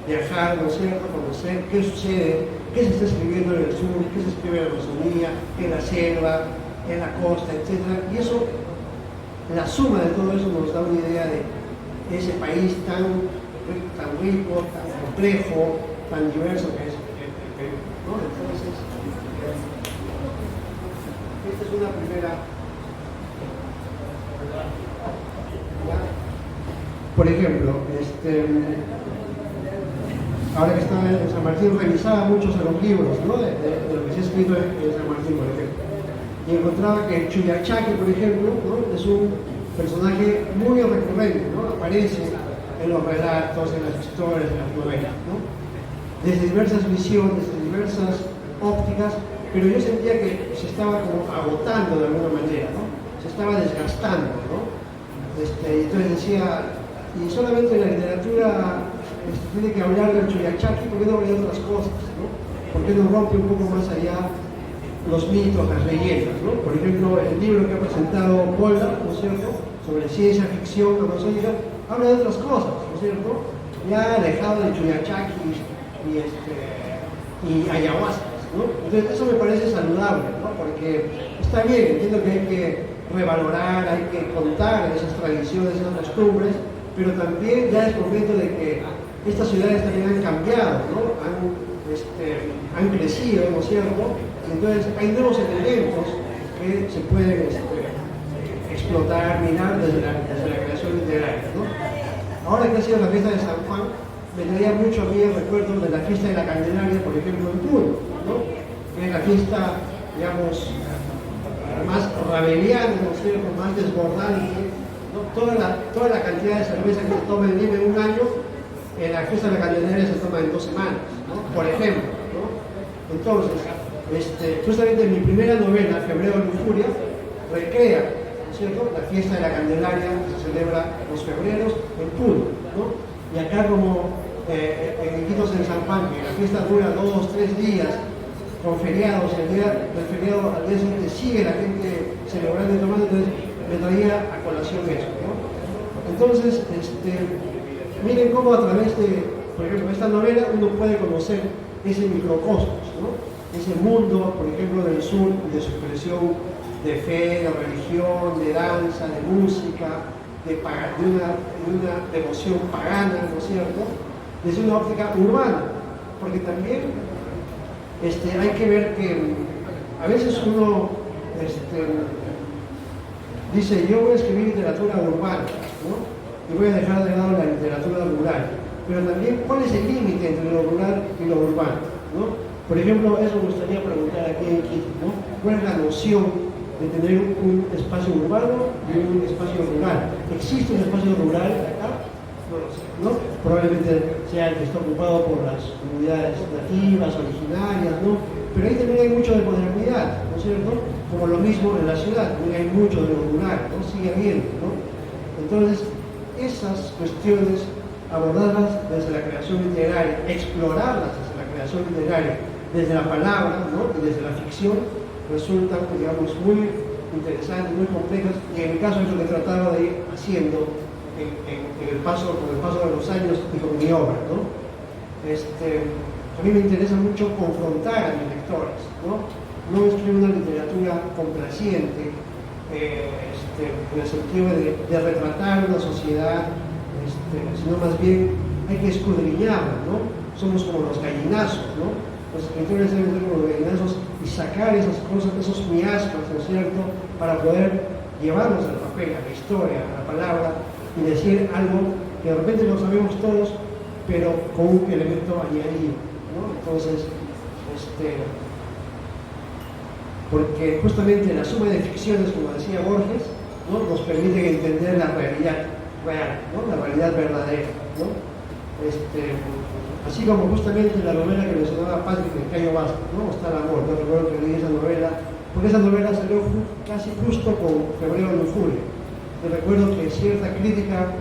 Speaker 4: viajar, ¿no es cierto?, conocer qué sucede, qué se está escribiendo en el sur, qué se escribe en la Amazonía, en la selva, en la costa, etc. Y eso, la suma de todo eso nos da una idea de ese país tan rico, tan complejo, tan diverso que es el Perú, ¿no? Entonces, esta es una primera. Por ejemplo, ahora que estaba en San Martín, revisaba muchos de los libros, ¿no? de lo que se ha escrito en San Martín, por ejemplo. Y encontraba que Chuyachaki, por ejemplo, ¿no? Es un personaje muy recurrente, ¿no? Aparece en los relatos, en las historias, en las novelas, ¿no? Desde diversas visiones, desde diversas ópticas, pero yo sentía que se estaba como agotando de alguna manera, ¿no? Se estaba desgastando, ¿no? Entonces decía, y solamente en la literatura tiene que hablar del Chuyachaki, ¿por qué no hablar de otras cosas, ¿no? ¿Por qué no rompe un poco más allá los mitos, las leyendas, ¿no? Por ejemplo, el libro que ha presentado Polda, ¿no es cierto?, sobre ciencia ficción amazónica, habla de otras cosas, ¿no es cierto?, ya alejado de Chuyachaki y ayahuasca, ¿no? Entonces eso me parece saludable, ¿no? Porque está bien, entiendo que hay que revalorar, hay que contar esas tradiciones, esas costumbres, pero también ya es momento de que estas ciudades también han cambiado, ¿no? Han crecido, ¿no es cierto? Entonces hay nuevos elementos que se pueden explotar, mirar desde la creación literaria, ¿no? Ahora que ha sido la fiesta de San Juan, me traía mucho a mí el recuerdo de la fiesta de la Candelaria, por ejemplo, en Puno, ¿no? Que es la fiesta, digamos, más rabeliana, ¿no es cierto?, más desbordante, ¿no? Toda la cantidad de cerveza que se toma en Lima en un año, en la fiesta de la Candelaria se toma en 2 semanas, ¿no? Por ejemplo, ¿no? Entonces, justamente en mi primera novela, Febrero de Lujuria, recrea, ¿no es cierto?, la fiesta de la Candelaria que se celebra los febreros en Puno, ¿no? Y acá como en Iquitos, en San Juan, que la fiesta dura 2 o 3 días, con feriados, el día del feriado al día siguiente sigue la gente celebrando y tomando, entonces me traía a colación eso, ¿no? Entonces, miren cómo a través de, por ejemplo, esta novela uno puede conocer ese microcosmos, ¿no? Ese mundo, por ejemplo, del sur, de su expresión de fe, de religión, de danza, de música, de una devoción pagana, ¿no es cierto?, desde una óptica urbana, porque también hay que ver que a veces uno dice, yo voy a escribir literatura urbana, ¿no?, y voy a dejar de lado la literatura rural, pero también, ¿cuál es el límite entre lo rural y lo urbano, ¿no? Por ejemplo, eso me gustaría preguntar aquí en Quito, ¿no? ¿Cuál es la noción de tener un espacio urbano y un espacio rural? ¿Existe un espacio rural acá? No lo sé, ¿no? Probablemente sea el que está ocupado por las comunidades nativas, originarias, ¿no? Pero ahí también hay mucho de modernidad, ¿no es cierto? Como lo mismo en la ciudad, también hay mucho de lo rural, ¿no? Sigue habiendo, ¿no? Entonces, esas cuestiones, abordarlas desde la creación literaria, explorarlas desde la creación literaria, desde la palabra, ¿no?, y desde la ficción, resultan, digamos, muy interesantes, muy complejas, y en mi caso es lo que he tratado de ir haciendo con el paso de los años y con mi obra, ¿no? A mí me interesa mucho confrontar a mis lectores, ¿no? No escribir una literatura complaciente, en el sentido de retratar una sociedad, sino más bien hay que escudriñarla, ¿no? Somos como los gallinazos, ¿no? Los escritores deben ser como los gallinazos y sacar esas cosas, esos miasmas, ¿no es cierto?, para poder llevarlos al papel, a la historia, a la palabra, y decir algo que de repente lo sabemos todos, pero con un elemento añadido, ¿no? Entonces, porque justamente la suma de ficciones, como decía Borges, ¿no? Nos permiten entender la realidad real, ¿no? La realidad verdadera, ¿no? Así como justamente la novela que mencionaba Patrick de Cayo Vázquez, ¿no? Está el amor, no recuerdo que leí esa novela, porque esa novela salió casi justo con Febrero de Lujuria. Yo recuerdo que cierta crítica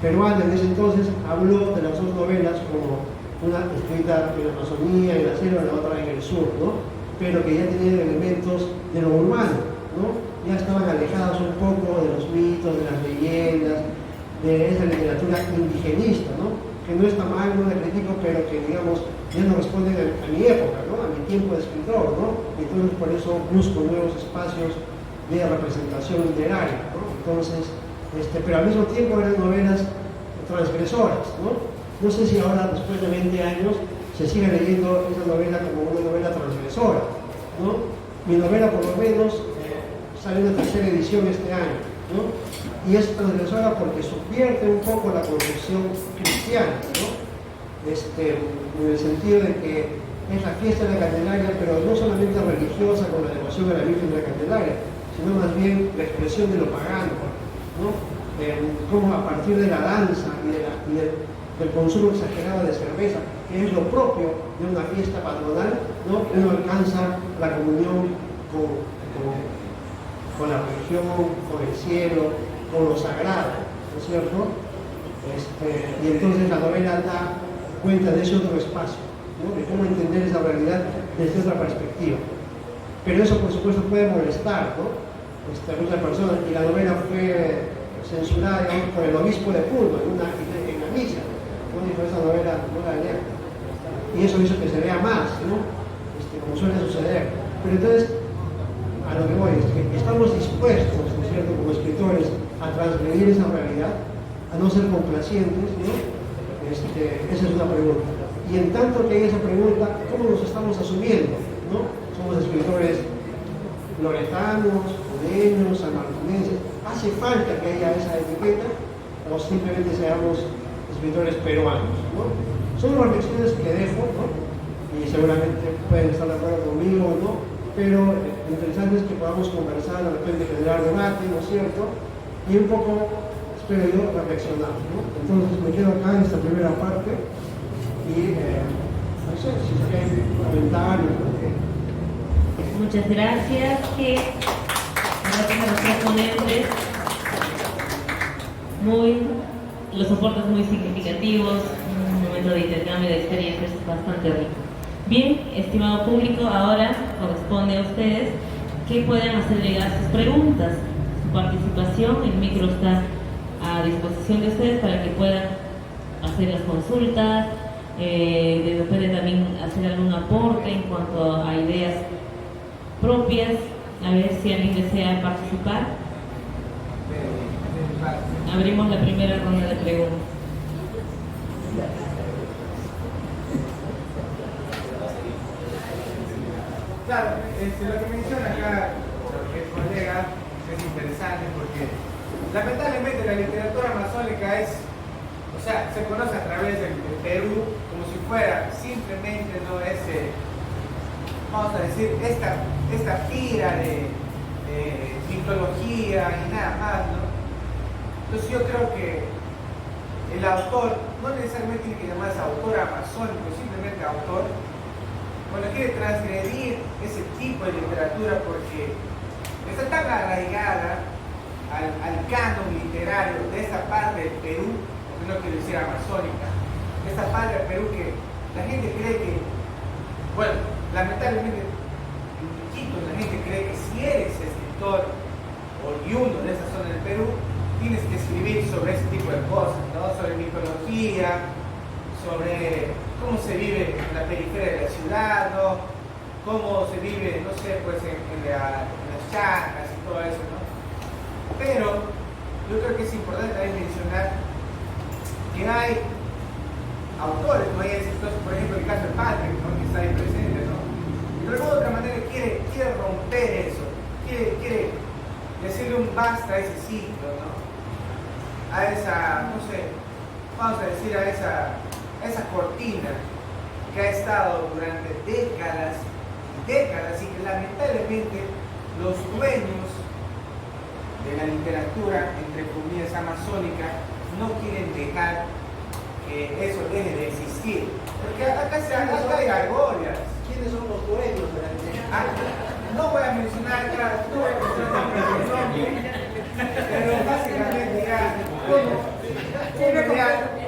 Speaker 4: peruana en ese entonces habló de las dos novelas como una escrita en la Amazonía, en la selva, la otra en el sur, ¿no? Pero que ya tenían elementos de lo urbano, ¿no? Ya estaban alejadas un poco de los mitos, de las leyendas, de esa literatura indigenista, ¿no? Que no está mal, no la critico, pero que, digamos, ya no responden a mi época, ¿no? A mi tiempo de escritor, ¿no? Entonces, por eso busco nuevos espacios de representación literaria, ¿no? Entonces, pero al mismo tiempo eran novelas transgresoras, ¿no? No sé si ahora, después de 20 años, se sigue leyendo esa novela como una novela transgresora, ¿no? Mi novela, por lo menos, sale una tercera edición este año, ¿no? Y es transgresora porque subvierte un poco la concepción cristiana, ¿no? En el sentido de que es la fiesta de la Candelaria, pero no solamente religiosa con la devoción a la Virgen de la Candelaria, sino más bien la expresión de lo pagano, ¿no? Como a partir de la danza y del consumo exagerado de cerveza, que es lo propio de una fiesta patronal, ¿no? Uno alcanza la comunión con la religión, con el cielo, con lo sagrado, ¿no es cierto? Y entonces la novela da cuenta de ese otro espacio, ¿no? De cómo entender esa realidad desde otra perspectiva. Pero eso, por supuesto, puede molestar, ¿no? A muchas personas, y la novela fue censurada, digamos, por el obispo de Puno en la misa, ¿no? Dijo, esa novela no la lea. Y eso hizo que se vea más, ¿no? Como suele suceder. Pero entonces, a lo que voy, es que estamos dispuestos, ¿no es cierto?, como escritores, a transgredir esa realidad, a no ser complacientes, ¿no? Esa es una pregunta. Y en tanto que hay esa pregunta, ¿cómo nos estamos asumiendo? ¿No? Somos escritores loretanos, judeños, sanmartinenses. ¿Hace falta que haya esa etiqueta o simplemente seamos escritores peruanos, ¿no? Son reflexiones que dejo, ¿no? Y seguramente pueden estar de acuerdo conmigo o no, pero lo interesante es que podamos conversar, de repente generar debate, ¿no es cierto? Y un poco, espero yo, reflexionar, ¿no? Entonces me quedo acá en esta primera parte y no sé si hay comentarios.
Speaker 1: Muchas gracias. Gracias a los ponentes. Los aportes muy significativos, un momento de intercambio de experiencias bastante rico. Bien, estimado público, ahora corresponde a ustedes que puedan hacer llegar sus preguntas, su participación. El micro está a disposición de ustedes para que puedan hacer las consultas, de repente también hacer algún aporte en cuanto a ideas propias. A ver si alguien desea participar. Abrimos la primera ronda de preguntas.
Speaker 5: Claro, lo que menciona acá el colega es interesante porque lamentablemente la literatura amazónica se conoce a través del Perú como si fuera simplemente, ¿no? Vamos a decir, esta tira de mitología y nada más, ¿no? Entonces yo creo que el autor no necesariamente tiene que llamarse autor amazónico, simplemente autor, cuando quiere transgredir ese tipo de literatura porque está tan arraigada al canon literario de esta parte del Perú, porque no quiero decir amazónica, de esta parte del Perú que la gente cree que, bueno, lamentablemente en Quito la gente cree que si eres escritor oriundo de esa zona del Perú, tienes que escribir sobre ese tipo de cosas, ¿no? Sobre mitología, sobre cómo se vive en la periferia de la ciudad, ¿no? Cómo se vive, no sé, pues en las chacras y todo eso, ¿no? Pero yo creo que es importante también mencionar que hay autores, ¿no? Hay escritores, por ejemplo, el caso de Patrick, ¿no? Que está ahí presente, ¿no? De alguna otra manera quiere romper eso, quiere decirle un basta a ese ciclo, ¿no? A esa, no sé, vamos a decir a esa cortina que ha estado durante décadas y décadas y que lamentablemente los dueños de la literatura, entre comillas, amazónica, no quieren dejar que eso deje de existir. Porque acá hay argollas.
Speaker 4: ¿Quiénes son los dueños de la literatura?
Speaker 5: No voy a mencionar, claro, no voy a mencionar el nombre, pero básicamente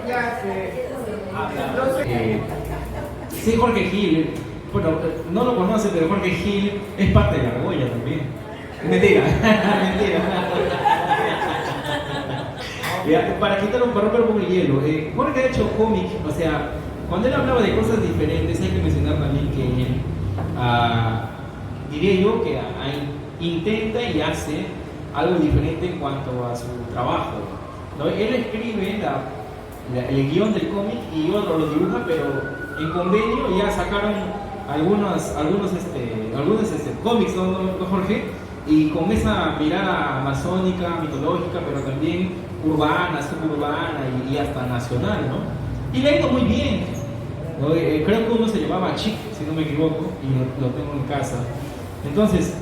Speaker 5: ya se...
Speaker 2: Sí, Jorge Gil, bueno, no lo conoce, pero Jorge Gil es parte de la argolla también. Mentira, mentira. Ya, para romper un poco el hielo, Jorge ha hecho cómic, o sea, cuando él hablaba de cosas diferentes, hay que mencionar también que él, diría yo, que intenta y hace algo diferente en cuanto a su trabajo, ¿no? Él escribe el guión del cómic y otro lo dibuja, pero en convenio ya sacaron algunos cómics, ¿no, Jorge? Y con esa mirada amazónica, mitológica, pero también urbana, suburbana y hasta nacional, ¿no? Y le ha ido muy bien, ¿no? Creo que uno se llamaba Chic, si no me equivoco, y lo tengo en casa. Entonces,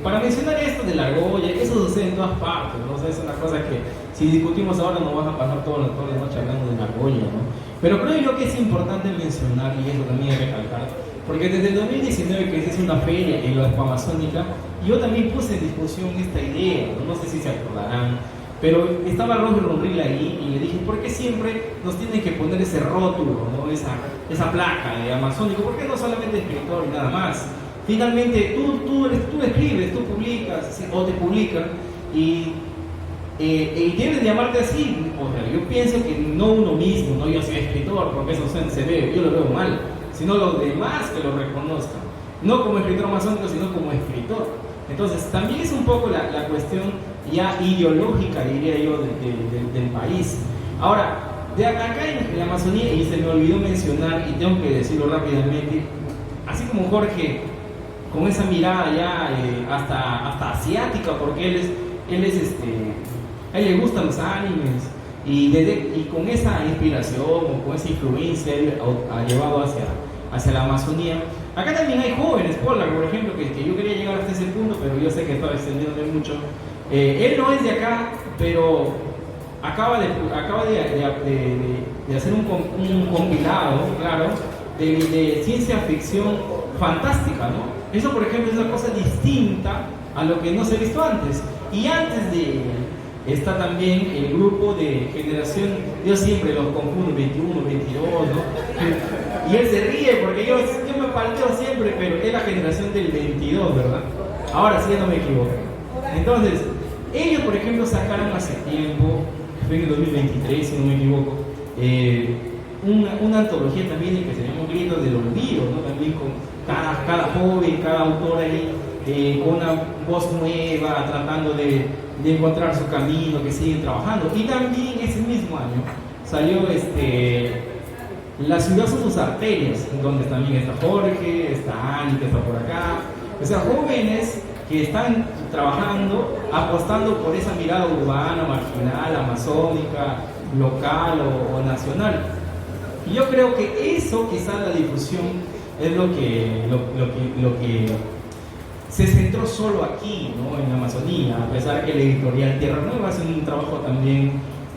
Speaker 2: para mencionar esto de la argolla, eso sucede en todas partes, ¿no? O sea, es una cosa que si discutimos ahora nos vamos a pasar toda la noche hablando de la argolla, ¿no? Pero creo yo que es importante mencionar, y eso también hay que recalcar, porque desde el 2019 que se hizo una feria en la Expo Amazónica, yo también puse en discusión esta idea, no sé si se acordarán, pero estaba Roger Ronril ahí y le dije, ¿por qué siempre nos tienen que poner ese rótulo, ¿no? esa placa de amazónico? ¿Por qué no solamente escritor y nada más? Finalmente tú escribes, tú publicas o te publican y debes llamarte así. O sea, yo pienso que no uno mismo, no yo soy escritor, porque eso se ve, yo lo veo mal, sino los demás que lo reconozcan, no como escritor amazónico, sino como escritor. Entonces también es un poco la cuestión ya ideológica, diría yo, del país. Ahora, de acá en la Amazonía, y se me olvidó mencionar, y tengo que decirlo rápidamente, así como Jorge, con esa mirada ya hasta asiática, porque a él le gustan los animes, y con esa inspiración o con esa influencia él ha llevado hacia la Amazonía. Acá también hay jóvenes, Polar, por ejemplo, que yo quería llegar hasta ese punto, pero yo sé que estaba extendiéndome mucho. Él no es de acá, pero acaba de hacer un compilado, claro, de ciencia ficción fantástica, ¿no? Eso, por ejemplo, es una cosa distinta a lo que no se ha visto antes. Y antes de él está también el grupo de generación, yo siempre los confundo, 21, 22, ¿no? Y él se ríe porque yo me palteo siempre, pero es la generación del 22, ¿verdad? Ahora sí, no me equivoco. Entonces, ellos, por ejemplo, sacaron hace tiempo, fue en el 2023, si no me equivoco, una antología también que se llama Gritos del Olvido, ¿no? También con cada joven, cada autor ahí, con una voz nueva, tratando de encontrar su camino, que siguen trabajando. Y también ese mismo año salió La ciudad son sus arterias, donde también está Jorge, está Ani, que está por acá. O sea, jóvenes que están trabajando, apostando por esa mirada urbana, marginal, amazónica, local o nacional. Y yo creo que eso, quizás la difusión, es lo que se centró solo aquí, ¿no? En la Amazonía, a pesar que la editorial Tierra Nueva hace un trabajo también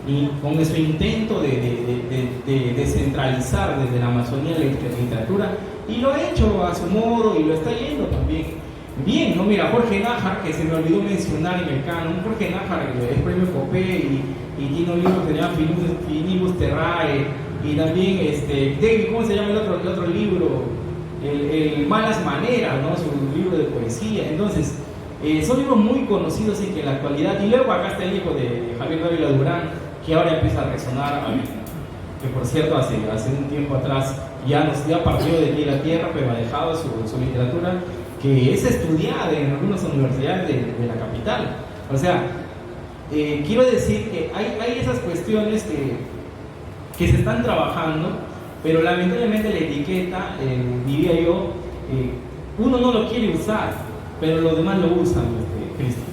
Speaker 2: y con su intento de descentralizar desde la Amazonía la literatura, y lo ha hecho a su modo y lo está yendo también bien, ¿no? Mira, Jorge Nájar, que se me olvidó mencionar en el canon, Jorge Nájar es premio Copé y tiene un libro que se llama Finibus Terrae, y también David, ¿cómo se llama el otro libro? El Malas Maneras, ¿no? Su libro de poesía. Entonces, son libros muy conocidos y que en la actualidad, y luego acá está el hijo de Javier Dávila Durán, que ahora empieza a resonar, que por cierto hace un tiempo atrás ya partió de aquí a la tierra, pero ha dejado su literatura, que es estudiada en algunas universidades de la capital. O sea, quiero decir que hay esas cuestiones que se están trabajando, pero lamentablemente la etiqueta, diría yo, uno no lo quiere usar, pero los demás lo usan, Cristian.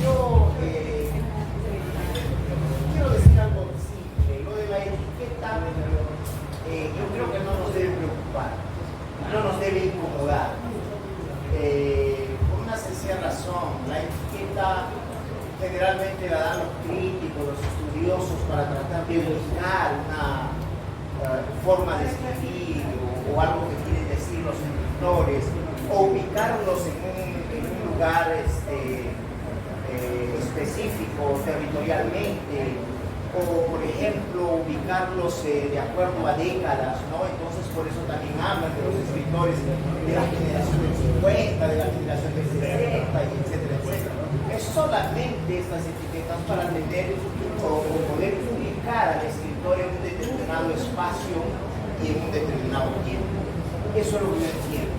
Speaker 4: Yo
Speaker 6: esta generalmente la dan los críticos, los estudiosos para tratar de buscar una forma de escribir o algo que quieren decir los escritores, o ubicarlos en un lugar específico territorialmente, o por ejemplo ubicarlos de acuerdo a décadas, ¿no? Entonces por eso también hablan de los escritores de la generación del 50, de la generación del 60, etcétera, etcétera. Es solamente estas etiquetas para tener o poder ubicar al escritor en un determinado espacio y en un determinado tiempo. Eso es lo que yo entiendo.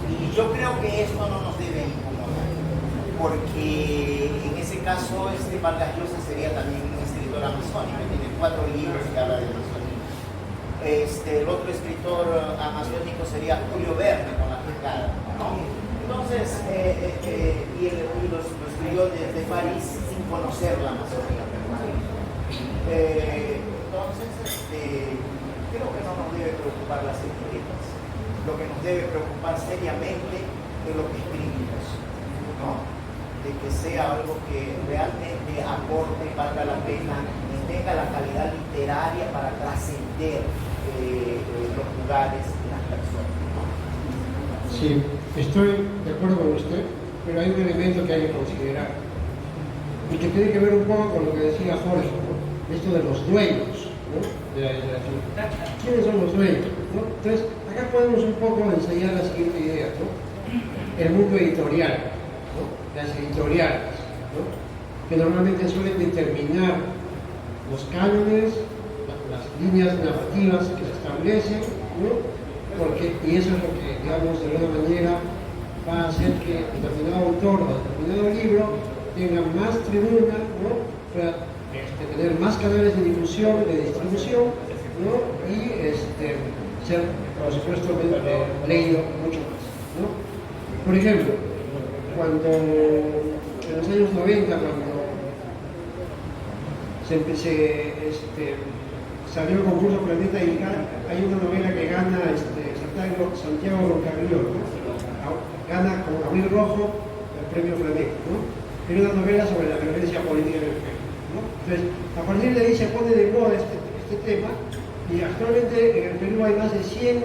Speaker 6: Y yo creo que esto no nos debe incomodar, porque en ese caso Vargas Llosa sería también un escritor amazónico, tiene 4 libros que habla de Amazonía. El otro escritor amazónico sería Julio Verne con La Picada, ¿no? Entonces, lo escribió desde París sin conocer la Amazonía peruana. Entonces, creo que no nos debe preocupar las etiquetas. Lo que nos debe preocupar seriamente es lo que escribimos, ¿no? De que sea algo que realmente aporte, valga la pena y tenga la calidad literaria para trascender los lugares y las personas, ¿no?
Speaker 4: Sí, estoy de acuerdo con usted, pero hay un elemento que hay que considerar y que tiene que ver un poco con lo que decía Jorge, ¿no? Esto de los dueños, ¿no? De la literatura. ¿Quiénes son los dueños? ¿No? Entonces, acá podemos un poco ensayar la siguiente idea, ¿no? El mundo editorial, ¿no? Las editoriales, ¿no? Que normalmente suelen determinar los cánones, las líneas narrativas que se establecen, ¿no? Y eso es lo que, digamos, de alguna manera va a hacer que determinado autor o determinado libro tenga más tribuna, ¿no? Para tener más canales de difusión, de distribución, ¿no? Y ser, por supuesto, leído mucho más, ¿no? Por ejemplo, cuando en los años 90, cuando salió el concurso Planeta Inca, hay una novela que gana Santiago Roncagliolo, ¿no? Gana con Abril Rojo el premio Planeta, ¿no? Era una novela sobre la violencia política en el Perú, ¿no? Entonces, a partir de ahí se pone de moda este tema, y actualmente en el Perú hay más de 100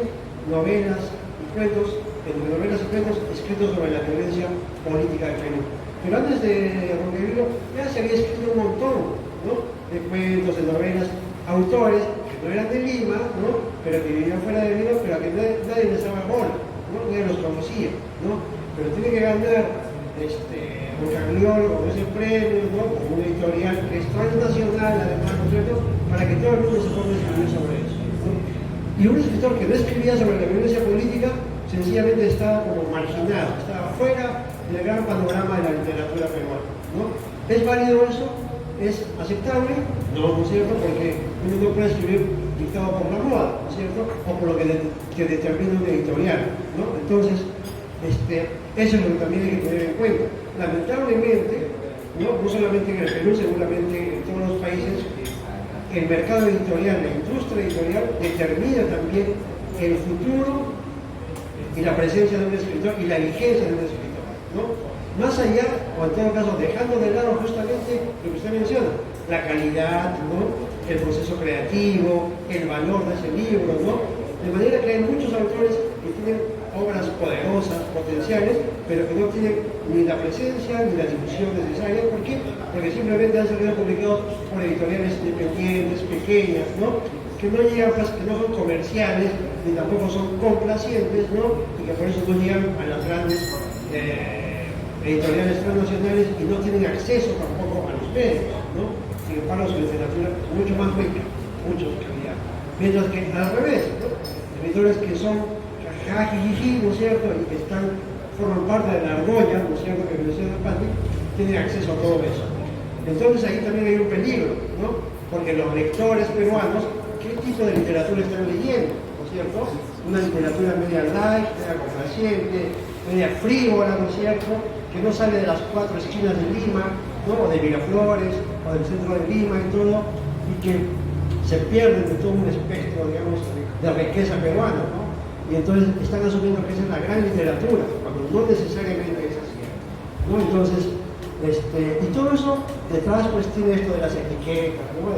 Speaker 4: novelas y cuentos, entre novelas y cuentos escritos sobre la violencia política del Perú. Pero antes de Roncagliolo ya se había escrito un montón, ¿no? De cuentos, de novelas, autores que no eran de Lima, ¿no? Pero que vivían fuera de Lima, pero a que nadie les daba bola, ¿no? Nadie los conocía, ¿no? Pero tiene que ganar Roncagliolo con ese premio, ¿no? Con una editorial que es transnacional, además, ¿no es cierto? Para que todo el mundo se ponga a escribir sobre eso, ¿no? Y un escritor que no escribía sobre la violencia política sencillamente estaba como marginado, estaba fuera del gran panorama de la literatura peruana, ¿no? ¿Es válido eso? ¿Es aceptable? No, ¿no es cierto? Porque uno no puede escribir dictado por la moda, ¿no es cierto? O por lo que determina una editorial, ¿no? Entonces, eso es lo que también hay que tener en cuenta. Lamentablemente, no solamente en el Perú, seguramente en todos los países, el mercado editorial, la industria editorial determina también el futuro y la presencia de un escritor y la vigencia de un escritor, ¿no? Más allá, o en todo caso, dejando de lado justamente lo que usted menciona, la calidad, ¿no? El proceso creativo, el valor de ese libro, ¿no? De manera que hay muchos autores que tienen obras poderosas, potenciales, pero que no tienen ni la presencia ni la difusión necesaria. ¿Por qué? Porque simplemente han salido publicados por editoriales independientes, pequeñas, ¿no? Que no llegan, que no son comerciales, ni tampoco son complacientes, ¿no? Y que por eso no llegan a las grandes editoriales transnacionales y no tienen acceso tampoco a los medios, ¿no? Sin embargo, su literatura es mucho más rica, mucho más calidad. Mientras que al revés, ¿no? Editores que son jajijiji, ¿no es cierto? Y que forman parte de la argolla, ¿no es cierto? Que menciona Patti, tienen acceso a todo eso. Entonces ahí también hay un peligro, ¿no? Porque los lectores peruanos, ¿qué tipo de literatura están leyendo? ¿No es cierto? Una literatura media light, media complaciente, media frívola, ¿no es cierto? Que no sale de las 4 esquinas de Lima, ¿no? O de Miraflores, o del centro de Lima y todo, y que se pierden de todo un espectro, digamos, de riqueza peruana, ¿no? Y entonces están asumiendo que esa es la gran literatura, cuando no necesariamente es así, ¿no? Entonces, Y todo eso detrás pues tiene esto de las etiquetas, ¿no?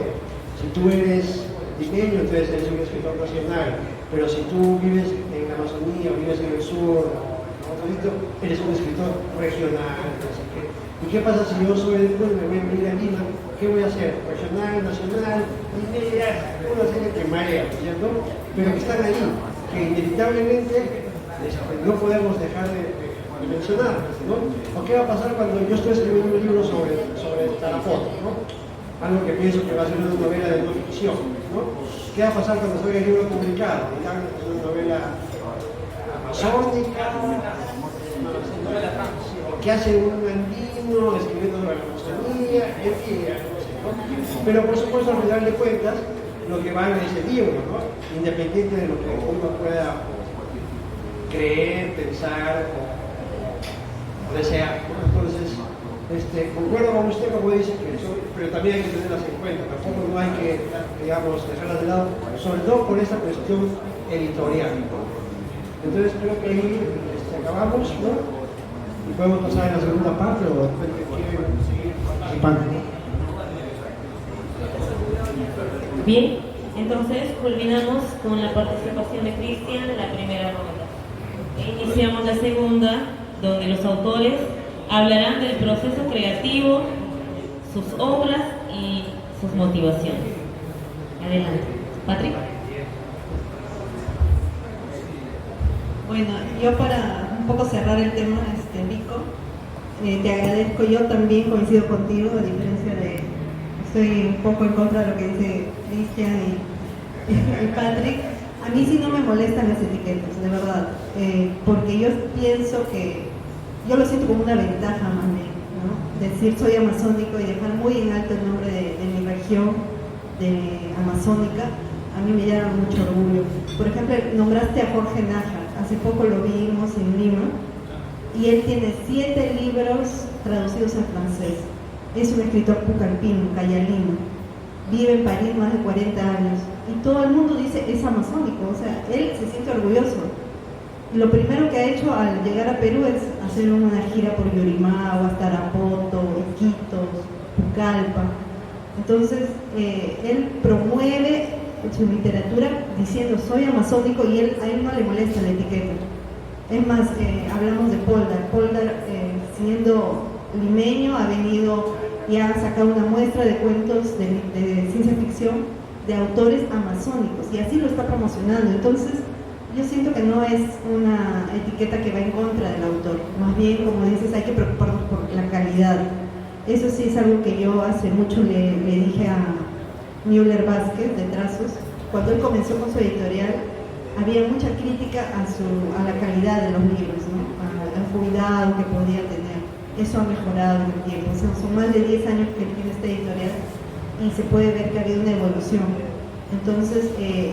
Speaker 4: Si tú eres limeño, entonces eres un escritor nacional, pero si tú vives en la Amazonía, o vives en el sur, o otro sitio, eres un escritor regional, no sé qué. ¿Y qué pasa si yo soy del pueblo y me voy a venir a Lima? ¿Qué voy a hacer? Regional, nacional, una serie que marea, ¿cierto? Pero que están ahí, que inevitablemente no podemos dejar de mencionar, ¿no? ¿O qué va a pasar cuando yo estoy escribiendo un libro sobre Tarapoto, ¿no? Algo que pienso que va a ser una novela de no ficción, ¿no? ¿Qué va a pasar cuando salga el libro publicado? Digamos, una novela amazónica, ¿qué hace un andino escribiendo sobre la Amazonía? En fin, ¿no? Pero por supuesto, al final de cuentas, lo que vale es el libro, ¿no? Independiente de lo que uno pueda creer, pensar o desear, ¿no? Entonces, concuerdo con usted como dice que eso, pero también hay que tenerlas en cuenta, tampoco no hay que, digamos, dejarlas de lado, sobre todo por esta cuestión editorial, ¿no? Entonces creo que ahí acabamos, ¿no? Y podemos pasar a la segunda parte o después que quieren seguir participando.
Speaker 1: Bien, entonces culminamos con la participación de Cristian en la primera ronda. Iniciamos la segunda, donde los autores hablarán del proceso creativo, sus obras y sus motivaciones. Adelante. Patrick.
Speaker 3: Bueno, yo para un poco cerrar el tema, Rico, te agradezco. Yo también coincido contigo, a diferencia de, estoy un poco en contra de lo que dice Cristian y Patrick. A mí sí no me molestan las etiquetas, de verdad, porque yo pienso que, yo lo siento como una ventaja más bien, ¿no? Decir soy amazónico y dejar muy en alto el nombre de mi región, de amazónica, a mí me llena mucho orgullo. Por ejemplo, nombraste a Jorge Nájar, hace poco lo vimos en Lima, y él tiene 7 libros traducidos al francés. Es un escritor pucalpino, cayalino, vive en París más de 40 años, y todo el mundo dice es amazónico, o sea, él se siente orgulloso. Lo primero que ha hecho al llegar a Perú es hacer una gira por Yurimaguas, Tarapoto, Iquitos, Pucallpa. Entonces, él promueve su literatura diciendo soy amazónico y a él no le molesta la etiqueta. Es más, hablamos de Poldar. Poldar, siendo limeño, ha venido y ha sacado una muestra de cuentos de ciencia ficción de autores amazónicos y así lo está promocionando. Entonces, yo siento que no es una etiqueta que va en contra del autor, más bien, como dices, hay que preocuparnos por la calidad. Eso sí es algo que yo hace mucho le dije a Müller Vázquez de Trazos. Cuando él comenzó con su editorial, había mucha crítica a la calidad de los libros, ¿no? Al cuidado que podía tener. Eso ha mejorado en el tiempo. O sea, son más de 10 años que tiene esta editorial y se puede ver que ha habido una evolución. Entonces,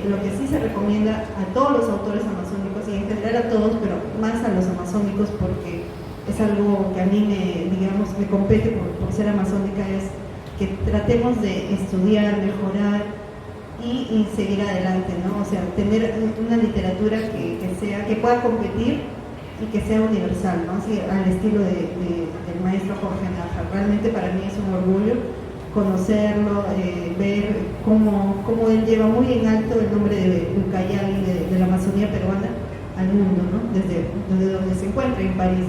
Speaker 3: lo que sí se recomienda a todos los autores amazónicos y en general a todos, pero más a los amazónicos porque es algo que a mí me compete por ser amazónica, es que tratemos de estudiar, mejorar y seguir adelante, ¿no? O sea, tener una literatura que pueda competir y que sea universal, ¿no? Así, al estilo del maestro Jorge Nájar. Realmente para mí es un orgullo conocerlo, ver cómo él lleva muy en alto el nombre de Ucayali, de la Amazonía peruana, al mundo, ¿no? Desde donde se encuentra, en París.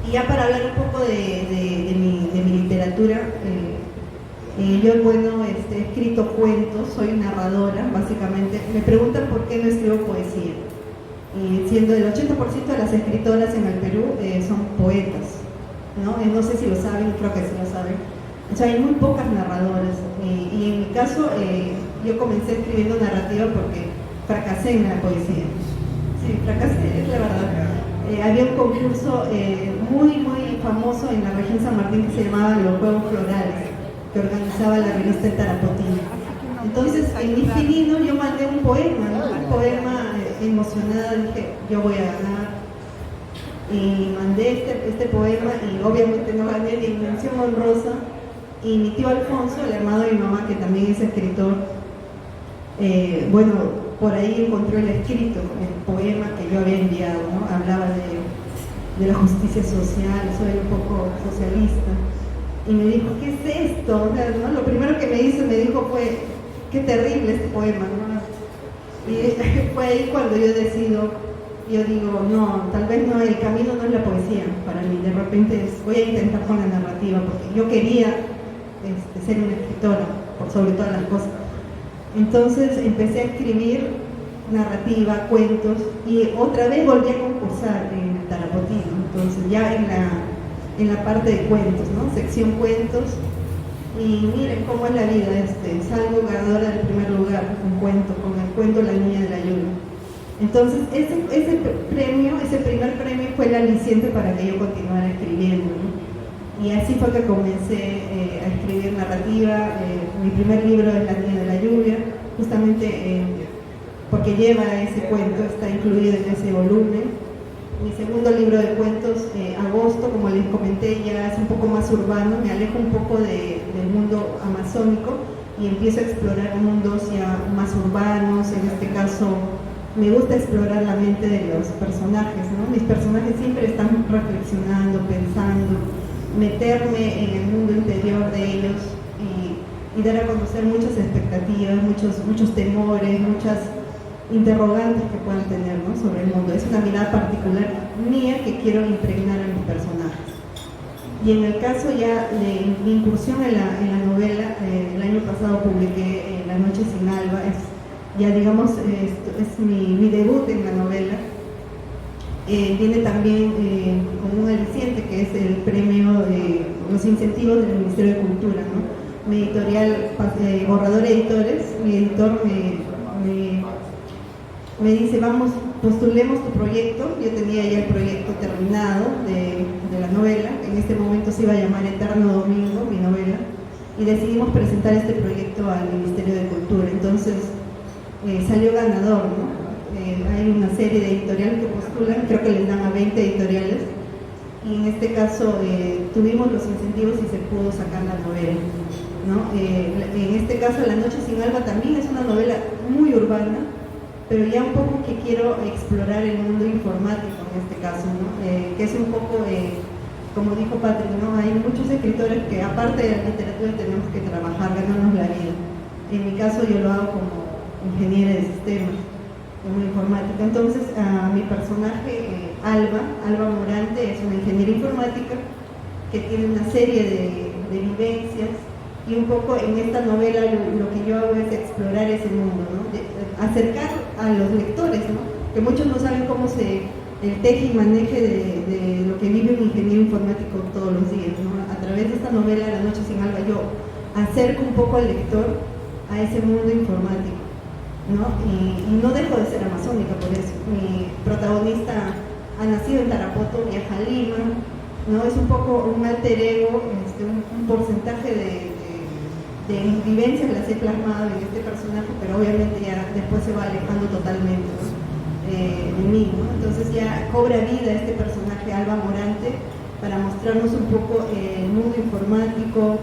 Speaker 3: Y ya para hablar un poco de mi literatura, yo, bueno, he escrito cuentos, soy narradora, básicamente. Me preguntan por qué no escribo poesía. Siendo el 80% de las escritoras en el Perú son poetas, ¿no? No sé si lo saben, creo que sí lo saben. O sea, hay muy pocas narradoras. Y en mi caso, yo comencé escribiendo narrativa porque fracasé en la poesía. Sí, fracasé, es la verdad. Había un concurso muy famoso en la región San Martín que se llamaba Los Juegos Florales, que organizaba la revista El Tarapotín. Entonces, en mi filino yo mandé un poema, ¿no? Un poema emocionada, dije, yo voy a ganar. Y mandé este poema y obviamente no gané ni mención honrosa. Y mi tío Alfonso, el hermano de mi mamá, que también es escritor, bueno, por ahí encontró el escrito, el poema que yo había enviado, ¿no? Hablaba de la justicia social, soy un poco socialista. Y me dijo, ¿qué es esto? O sea, ¿no? Lo primero que me dijo fue, qué terrible este poema, ¿no? Y fue ahí cuando yo digo, no, tal vez no, el camino no es la poesía para mí, de repente voy a intentar con la narrativa, porque yo quería ser una escritora, por sobre todas las cosas. Entonces empecé a escribir narrativa, cuentos, y otra vez volví a concursar en el Tarapotino, entonces ya en la parte de cuentos, ¿no? Sección cuentos, y miren cómo es la vida, salgo ganadora del primer lugar con el cuento La Niña de la Lluvia. Entonces ese primer premio fue el aliciente para que yo continuara escribiendo, ¿no? Y así fue que comencé a escribir narrativa. Mi primer libro es La Niña de la Lluvia, justamente porque lleva ese cuento, está incluido en ese volumen. Mi segundo libro de cuentos, Agosto, como les comenté, ya es un poco más urbano, me alejo un poco del mundo amazónico y empiezo a explorar mundos ya más urbanos. En este caso, me gusta explorar la mente de los personajes, ¿no? Mis personajes siempre están reflexionando, pensando, meterme en el mundo interior de ellos y dar a conocer muchas expectativas, muchos temores, muchas interrogantes que puedan tener, ¿no? Sobre el mundo. Es una mirada particular mía que quiero impregnar a mis personajes. Y en el caso ya de mi incursión en la novela, el año pasado publiqué La Noche sin Alba, ya digamos, es mi debut en la novela. Viene también con un aliciente que es el premio de los incentivos del Ministerio de Cultura, ¿no? Mi editorial, Borrador Editores, mi editor me dice, vamos, postulemos tu proyecto. Yo tenía ya el proyecto terminado de la novela, en este momento se iba a llamar Eterno Domingo, mi novela, y decidimos presentar este proyecto al Ministerio de Cultura. Entonces salió ganador, ¿no? Hay una serie de editoriales que postulan, creo que les dan a 20 editoriales, y en este caso tuvimos los incentivos y se pudo sacar la novela, ¿no? En este caso La Noche sin Alba también es una novela muy urbana, pero ya un poco que quiero explorar el mundo informático en este caso, ¿no? Que es un poco, como dijo Patrick, ¿no? Hay muchos escritores que aparte de la literatura tenemos que trabajar, ganarnos la vida. En mi caso yo lo hago como ingeniera de sistemas, como informática. Entonces mi personaje, Alba Morante, es una ingeniera informática que tiene una serie de vivencias, y un poco en esta novela lo que yo hago es explorar ese mundo, ¿no? Acercar a los lectores, ¿no? Que muchos no saben cómo el teje y maneje de lo que vive un ingeniero informático todos los días, ¿no? A través de esta novela La Noche sin Alba yo acerco un poco al lector a ese mundo informático, ¿no? Y no dejo de ser amazónica por eso. Mi protagonista ha nacido en Tarapoto, viaja a Lima, ¿no? Es un poco un alter ego, un porcentaje de mis vivencias las he plasmado en este personaje, pero obviamente ya después se va alejando totalmente, ¿no? De mí, ¿no? Entonces ya cobra vida este personaje, Alba Morante, para mostrarnos un poco el mundo informático,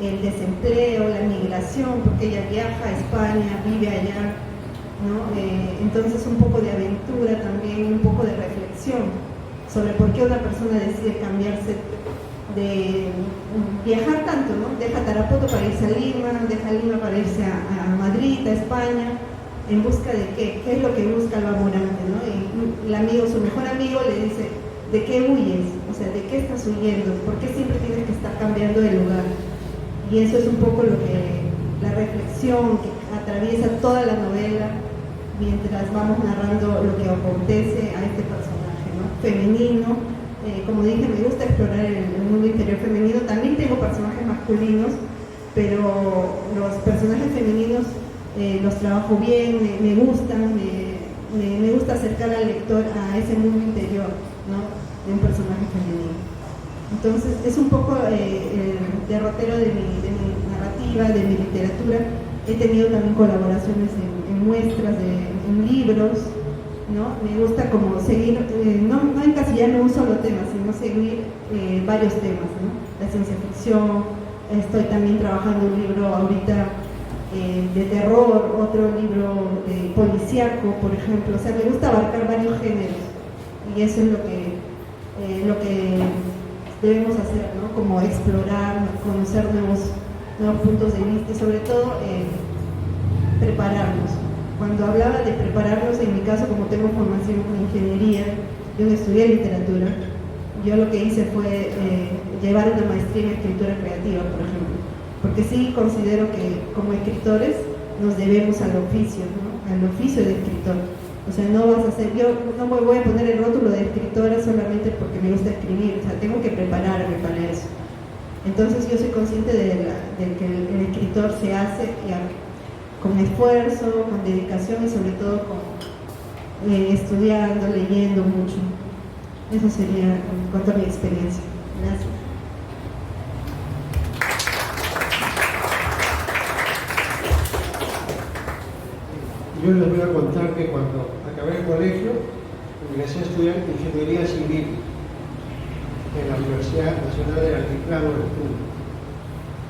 Speaker 3: el desempleo, la migración, porque ella viaja a España, vive allá, ¿no? Entonces un poco de aventura también, un poco de reflexión sobre por qué una persona decide cambiarse de viajar tanto, ¿no? Deja Tarapoto para irse a Lima, deja Lima para irse a Madrid, a España, en busca de qué es lo que busca Alba Morante, ¿no? Y su mejor amigo le dice, ¿de qué huyes? O sea, ¿de qué estás huyendo? ¿Por qué siempre tienes que estar cambiando de lugar? Y eso es un poco la reflexión que atraviesa toda la novela mientras vamos narrando lo que acontece a este personaje, ¿no? Femenino. Como dije, me gusta explorar el mundo interior femenino. También tengo personajes masculinos, pero los personajes femeninos los trabajo bien, me gustan, me gusta acercar al lector a ese mundo interior, ¿no? De un personaje femenino. Entonces es un poco el derrotero de mi narrativa, de mi literatura. He tenido también colaboraciones en muestras, en libros, ¿no? Me gusta como seguir, no encasillarme en un solo tema, sino seguir varios temas, ¿no? La ciencia ficción, estoy también trabajando un libro ahorita de terror, otro libro policíaco, por ejemplo. O sea, me gusta abarcar varios géneros, y eso es lo que debemos hacer, ¿no? Como explorar, conocer nuevos puntos de vista y sobre todo prepararnos. Cuando hablaba de prepararnos, en mi caso, como tengo formación en ingeniería, yo estudié literatura, yo lo que hice fue llevar una maestría en escritura creativa, por ejemplo, porque sí considero que como escritores nos debemos al oficio, ¿no? Al oficio de escritor. O sea, no vas a ser, yo no me voy a poner el rótulo de escritora solamente porque me gusta escribir, o sea, tengo que prepararme para eso. Entonces yo soy consciente de que el escritor se hace con esfuerzo, con dedicación y sobre todo estudiando, leyendo mucho. Eso sería en cuanto a mi experiencia. Gracias.
Speaker 4: Yo les voy a contar que cuando acabé el colegio, empecé a estudiar Ingeniería Civil en la Universidad Nacional del Altiplano del Puno.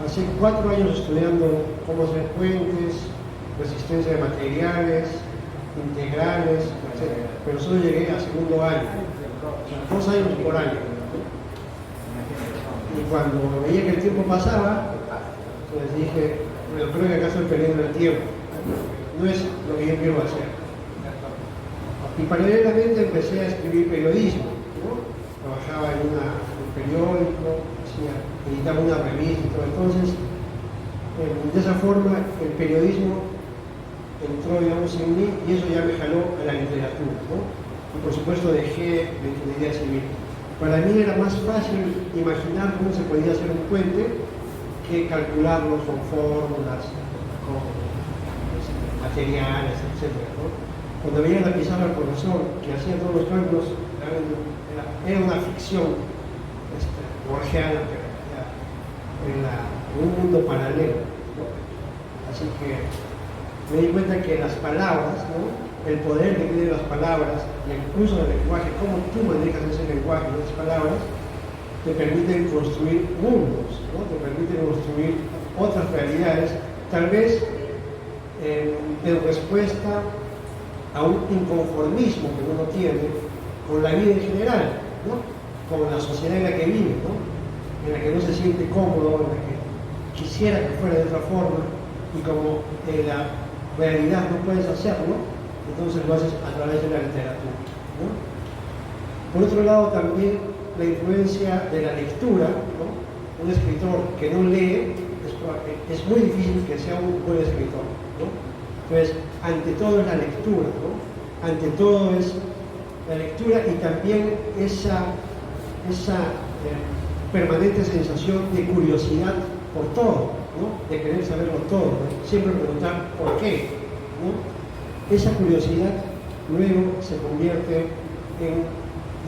Speaker 4: Pasé 4 años estudiando cómo hacer puentes, resistencia de materiales, integrales, etc. Pero solo llegué a segundo año, o sea, 2 años por año. Y cuando veía que el tiempo pasaba, pues dije, bueno, creo que acá estoy perdiendo el tiempo. No es lo que yo quiero hacer. Y paralelamente empecé a escribir periodismo, ¿no? Trabajaba en un periódico, editaba una revista y todo. Entonces, de esa forma, el periodismo entró, digamos, en mí y eso ya me jaló a la literatura, ¿no? Y por supuesto dejé la ingeniería civil. Para mí era más fácil imaginar cómo se podía hacer un puente que calcularlo con fórmulas, con materiales, etc., ¿no? Cuando veía la pizarra del profesor que hacía todos los cálculos, era una ficción borgiana, pero era un mundo paralelo, ¿no? Así que me di cuenta que las palabras, ¿no? El poder que tienen las palabras y el uso del lenguaje, cómo tú manejas ese lenguaje y esas palabras, te permiten construir mundos, ¿no? Te permiten construir otras realidades, tal vez de respuesta a un inconformismo que uno tiene con la vida en general, ¿no? Con la sociedad en la que vive, ¿no? En la que no se siente cómodo, en la que quisiera que fuera de otra forma, y como en la realidad no puedes hacerlo, entonces lo haces a través de la literatura, ¿no? Por otro lado, también la influencia de la lectura, ¿no? Un escritor que no lee es muy difícil que sea un buen escritor, ¿no? Entonces, ante todo es la lectura, ¿no? Ante todo es la lectura y también esa permanente sensación de curiosidad por todo, ¿no? De querer saberlo todo, ¿no? Siempre preguntar por qué, ¿no? Esa curiosidad luego se convierte en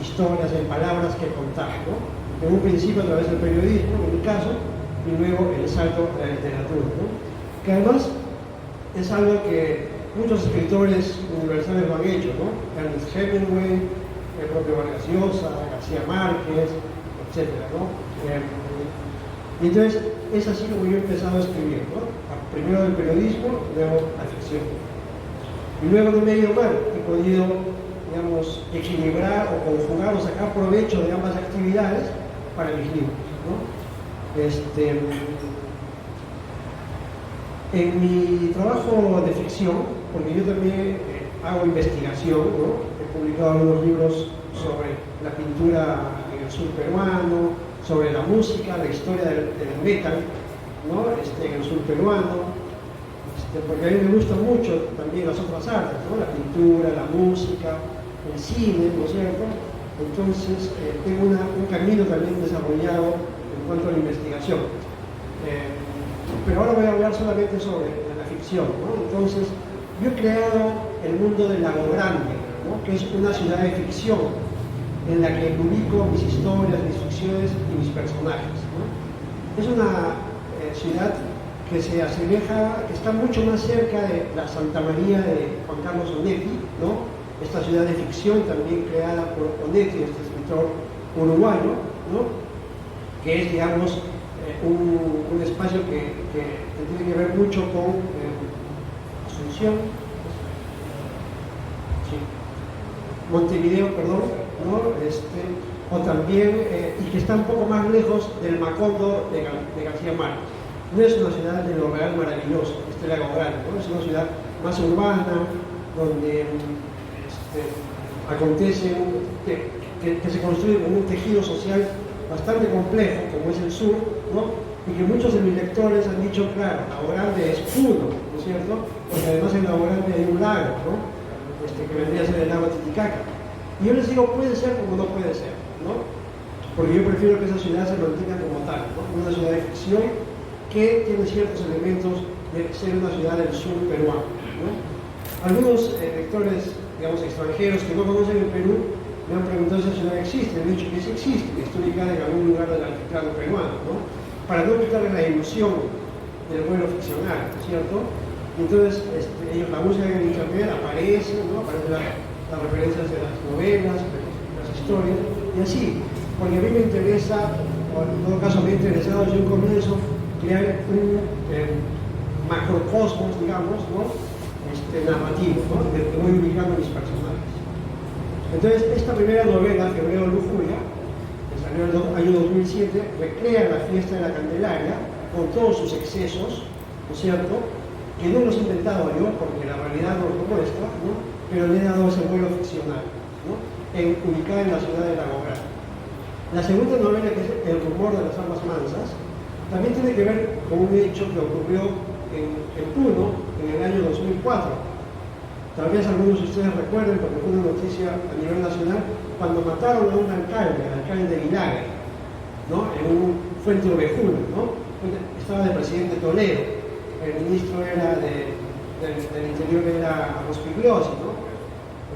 Speaker 4: historias, en palabras que contar, ¿no? En un principio a través del periodismo, en mi caso, y luego el salto a la literatura, ¿no? Que además es algo que muchos escritores universales lo han hecho, ¿no? Ernest Hemingway, el propio Vargas Llosa, García Márquez, etc., ¿no? Y entonces es así como yo he empezado a escribir, ¿no? Primero del periodismo, luego la ficción. Y luego no me he ido mal, he podido, digamos, equilibrar o conjugar o sacar provecho de ambas actividades para mis libros, ¿no? En mi trabajo de ficción, porque yo también hago investigación, ¿no? He publicado algunos libros sobre la pintura en el sur peruano, sobre la música, la historia del metal, ¿no? En el sur peruano, porque a mí me gustan mucho también las otras artes, ¿no? La pintura, la música, el cine, ¿no es cierto? Entonces tengo un camino también desarrollado en cuanto a la investigación. Pero ahora voy a hablar solamente sobre la ficción, ¿no? Entonces, yo he creado el mundo de Lago Grande, ¿no? Que es una ciudad de ficción en la que publico mis historias, mis ficciones y mis personajes, ¿no? Es una ciudad que se asemeja, que está mucho más cerca de la Santa María de Juan Carlos Onetti, ¿no? Esta ciudad de ficción también creada por Onetti, este escritor uruguayo, ¿no? Que es, digamos, un espacio que tiene que ver mucho con Asunción, sí, Montevideo, perdón, ¿no? o también, y que está un poco más lejos del Macondo de García Márquez. No es una ciudad de lo real maravilloso, este Lago Grande, ¿no? Es una ciudad más urbana, donde acontece que se construye con un tejido social bastante complejo, como es el sur, ¿no? Y que muchos de mis lectores han dicho, claro, Lago Grande es puro, ¿no es cierto? Porque además en Lago Grande hay un lago, ¿no? Que vendría a ser el lago Titicaca. Y yo les digo, puede ser como no puede ser, ¿no? Porque yo prefiero que esa ciudad se mantenga como tal, ¿no? Una ciudad de ficción que tiene ciertos elementos de ser una ciudad del sur peruano, ¿no? Algunos lectores, digamos, extranjeros que no conocen el Perú me han preguntado si esa ciudad existe. Me han dicho que sí existe, que está ubicada en algún lugar del altiplano peruano, ¿no? Para no quitarle la ilusión del vuelo ficcional, ¿no es cierto? Entonces, ellos la buscan en internet, aparecen, ¿no? Aparecen las referencias de las novelas, las historias, y así, porque a mí me interesa, o en todo caso me ha interesado desde un comienzo, crear un macrocosmos, digamos, ¿no? Narrativo, ¿no? En el que voy ubicando mis personajes. Entonces, esta primera novela, Febrero Lujuria, que salió en el año 2007, recrea la fiesta de la Candelaria con todos sus excesos, ¿no es cierto?, que no los he inventado yo, porque la realidad no lo muestra, ¿no? Pero le he dado ese vuelo ficcional, ¿no? Ubicada en la ciudad de Lago Grande. La segunda novela, que es El rumor de las armas mansas, también tiene que ver con un hecho que ocurrió en Puno en el año 2004. Tal vez algunos de ustedes recuerden, porque fue una noticia a nivel nacional, cuando mataron a un alcalde, el alcalde de Guilagre, ¿no? En un Fuente Ovejuna, ¿no? Estaba de presidente Toledo. El ministro era del Interior, era Rospigliosi, ¿no?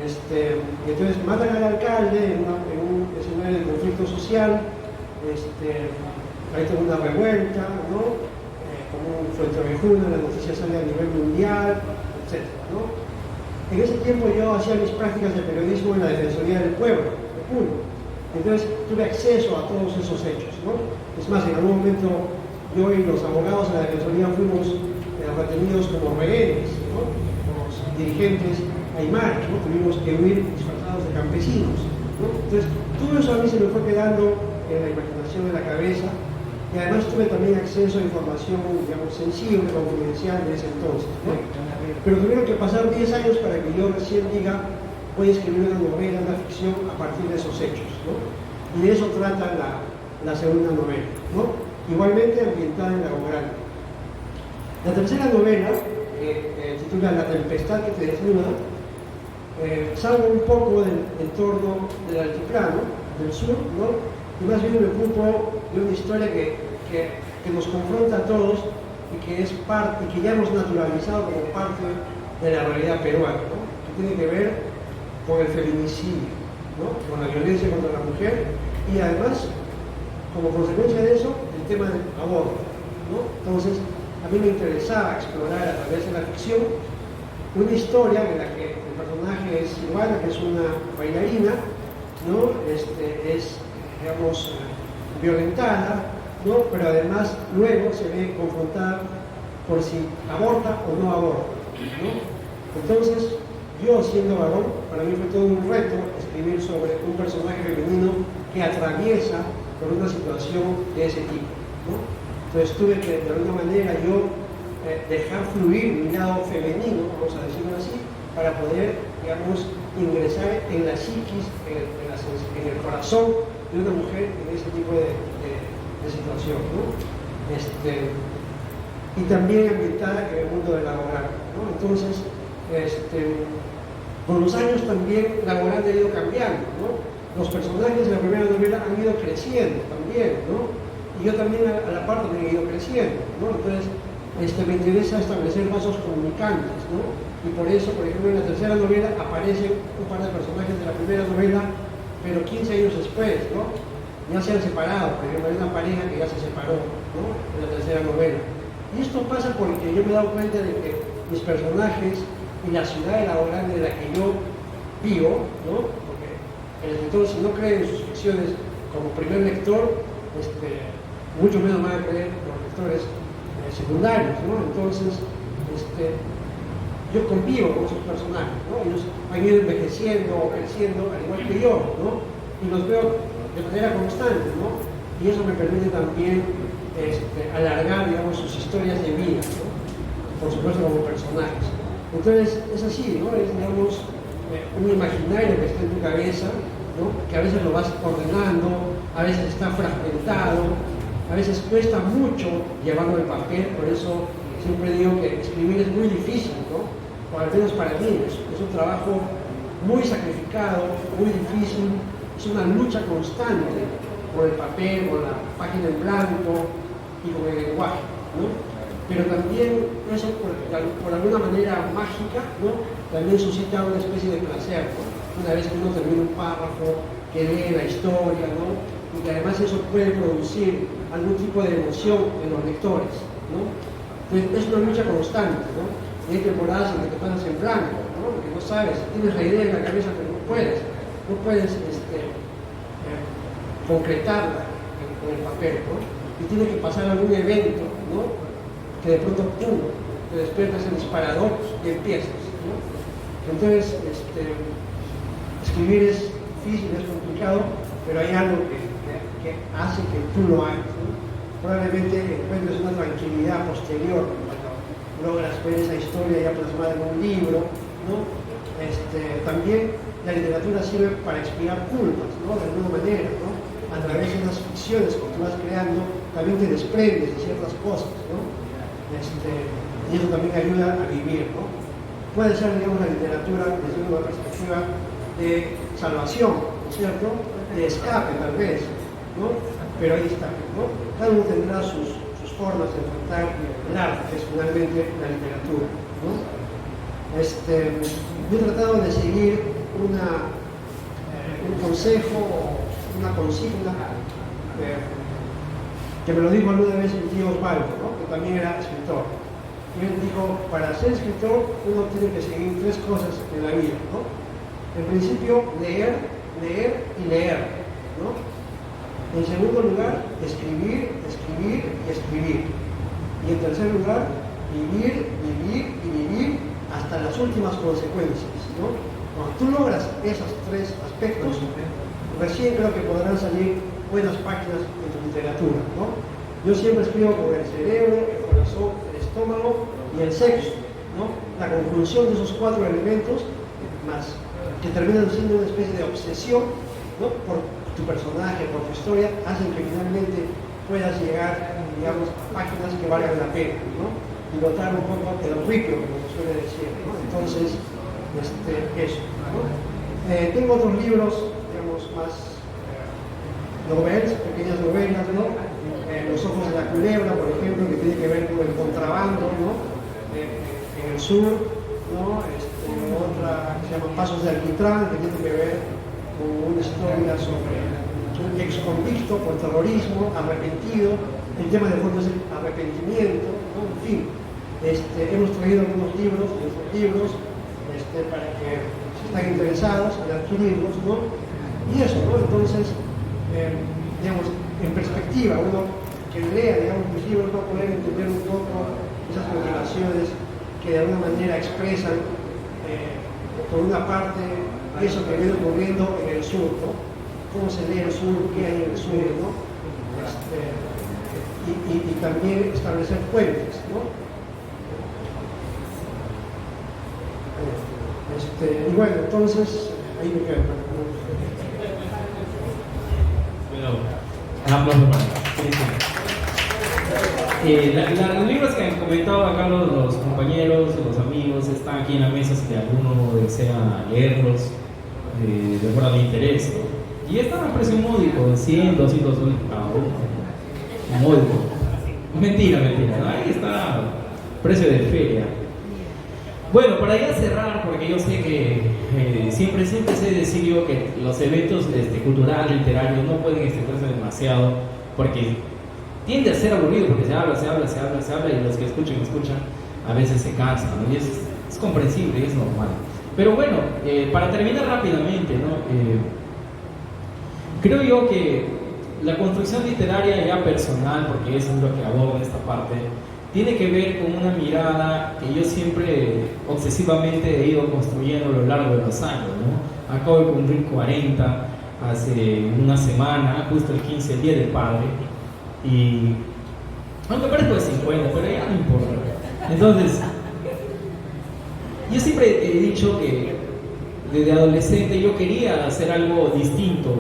Speaker 4: Y entonces matan al alcalde en un escenario de conflicto social, hay toda una revuelta, ¿no? Como un Fuente Ovejuna, la noticia sale a nivel mundial, etc., ¿no? En ese tiempo yo hacía mis prácticas de periodismo en la Defensoría del Pueblo, de Puno. Entonces tuve acceso a todos esos hechos, ¿no? Es más, en algún momento yo y los abogados de la Defensoría fuimos retenidos como rehenes, ¿no? Los dirigentes aymaras, ¿no? Tuvimos que huir disfrazados de campesinos, ¿no? Entonces, todo eso a mí se me fue quedando en la imaginación, en la cabeza, y además tuve también acceso a información, digamos, sensible, confidencial de ese entonces, ¿no? Pero tuvieron que pasar 10 años para que yo recién diga, voy a escribir una novela, una ficción a partir de esos hechos, ¿no? Y de eso trata la segunda novela, ¿no? Igualmente ambientada en Lago Grande. La tercera novela, que titula La tempestad que te desnuda, salgo un poco del entorno del altiplano, del sur, ¿no? Y más bien me ocupo de una historia que nos confronta a todos y que es parte, y que ya hemos naturalizado como parte de la realidad peruana, ¿no? Que tiene que ver con el feminicidio, ¿no? Con la violencia contra la mujer y además, como consecuencia de eso, el tema del aborto, ¿no? Entonces, a mí me interesaba explorar a través de la ficción una historia en la que el personaje es Silvana, que es una bailarina, ¿no? Es, digamos, violentada, ¿no? Pero además luego se ve confrontada por si aborta o no aborta, ¿no? Entonces, yo siendo varón, para mí fue todo un reto escribir sobre un personaje femenino que atraviesa por una situación de ese tipo, ¿no? Entonces tuve que, de alguna manera, yo dejar fluir mi lado femenino, vamos a decirlo así, para poder, digamos, ingresar en la psiquis, en el corazón de una mujer en ese tipo de situación, ¿no? Y también ambientada en el mundo del Lago Grande, ¿no? Entonces, con los años también Lago Grande ha ido cambiando, ¿no? Los personajes de la primera novela han ido creciendo también, ¿no? Y yo también a la par también he ido creciendo, ¿no? Entonces, me interesa establecer vasos comunicantes, ¿no? Y por eso, por ejemplo, en la tercera novela aparecen un par de personajes de la primera novela, pero 15 años después, ¿no? Ya se han separado, por ejemplo, hay una pareja que ya se separó, ¿no? En la tercera novela. Y esto pasa porque yo me he dado cuenta de que mis personajes y la ciudad de Lago Grande de la que yo vivo, ¿no? Porque el escritor, si no cree en sus ficciones como primer lector, mucho menos van a creer los lectores secundarios, ¿no? Entonces, yo convivo con esos personajes, ¿no? Ellos han ido envejeciendo o creciendo al igual que yo, ¿no? Y los veo de manera constante, ¿no? Y eso me permite también alargar, digamos, sus historias de vida, ¿no? Por supuesto como personajes. Entonces es así, ¿no? Es, digamos, un imaginario que está en tu cabeza, ¿no? Que a veces lo vas ordenando, a veces está fragmentado, a veces cuesta mucho llevarlo al papel, por eso siempre digo que escribir es muy difícil, ¿no? O al menos para mí, es un trabajo muy sacrificado, muy difícil, es una lucha constante por el papel, por la página en blanco y con el lenguaje, ¿no? Pero también eso, por alguna manera mágica, ¿no? También suscita una especie de placer, ¿no? Una vez que uno termina un párrafo, que lee la historia, ¿no? Y que además eso puede producir algún tipo de emoción en los lectores, ¿no? Entonces es una lucha constante, ¿no? Y hay temporadas en las que pasas en blanco, ¿no? Porque no sabes, tienes la idea en la cabeza, pero no puedes concretarla con el papel, ¿no? Y tiene que pasar algún evento, ¿no? Que de pronto ¡pum! Te despiertas el disparador y empiezas, ¿no? Entonces, escribir es difícil, es complicado, pero hay algo que hace que tú lo hagas, ¿no? Probablemente encuentres una tranquilidad posterior cuando logras ver esa historia ya plasmada en un libro, ¿no? También la literatura sirve para expiar culpas, ¿no? De alguna manera, ¿no? A través de las ficciones que tú vas creando, también te desprendes de ciertas cosas, ¿no? Y eso también ayuda a vivir, ¿no? Puede ser, digamos, la literatura desde una perspectiva de salvación, ¿no es cierto? De escape, tal vez, ¿no? Pero ahí está, ¿no? Cada uno tendrá sus formas de enfrentar el arte, que es finalmente la literatura, ¿no? Yo he tratado de seguir un consejo o una consigna que me lo dijo alguna vez mi tío Osvaldo, ¿no? Que también era escritor. Y él dijo, para ser escritor uno tiene que seguir tres cosas en la vida, ¿no? En principio, leer, leer y leer, ¿no? En segundo lugar, escribir, escribir y escribir. Y en tercer lugar, vivir, vivir y vivir hasta las últimas consecuencias, ¿no? Cuando tú logras esos tres aspectos, recién creo que podrán salir buenas páginas en tu literatura, ¿no? Yo siempre escribo con el cerebro, el corazón, el estómago y el sexo, ¿no? La conjunción de esos cuatro elementos, más que terminan siendo una especie de obsesión, ¿no? Por tu personaje, por tu historia, hacen que finalmente puedas llegar, digamos, a páginas que valgan la pena, ¿no? Y notar un poco el ripio, como se suele decir, ¿no? Entonces, eso, ¿no? Tengo otros libros, digamos, más novelas, pequeñas novelas, ¿no? Los ojos de la culebra, por ejemplo, que tiene que ver con el contrabando, ¿no? En el sur, ¿no? Otra que se llama Pasos de Alquitrán, que tiene que ver con una historia sobre un ex convicto por terrorismo, arrepentido. El tema de fondo es el arrepentimiento, ¿no? En fin, hemos traído algunos libros, para que si están interesados en adquirirlos, ¿no? Y eso, ¿no? Entonces, digamos, en perspectiva, uno que lea, digamos, mis libros va a poder entender un poco esas motivaciones que de alguna manera expresan, por una parte, eso que viene ocurriendo en el sur, ¿no? Cómo se lee el sur, qué hay en el sur, ¿no? Y también establecer puentes, ¿no? Y bueno, entonces, ahí me quedo.
Speaker 2: Bueno, un aplauso para los libros que han comentado acá los compañeros, los amigos, están aquí en la mesa si alguno desea leerlos de forma de interés, ¿no? Y están a precio módico, 100, 200 soles cada uno. Módico. Mentira, ¿no? Ahí está, precio de feria. Bueno, para ya cerrar, porque yo sé que siempre sé decir yo que los eventos culturales, literarios, no pueden extenderse demasiado, porque tiende a ser aburrido, porque se habla, y los que escuchan, a veces se cansan, ¿no? Y es comprensible, es normal. Pero bueno, para terminar rápidamente, ¿no? Creo yo que la construcción literaria ya personal, porque eso es lo que aborda esta parte, tiene que ver con una mirada que yo siempre obsesivamente he ido construyendo a lo largo de los años, ¿no? Acabo de cumplir 40 hace una semana, justo el 15, el Día del Padre, y aunque parezco de 50, pero ya no importa. Entonces, yo siempre he dicho que desde adolescente yo quería hacer algo distinto,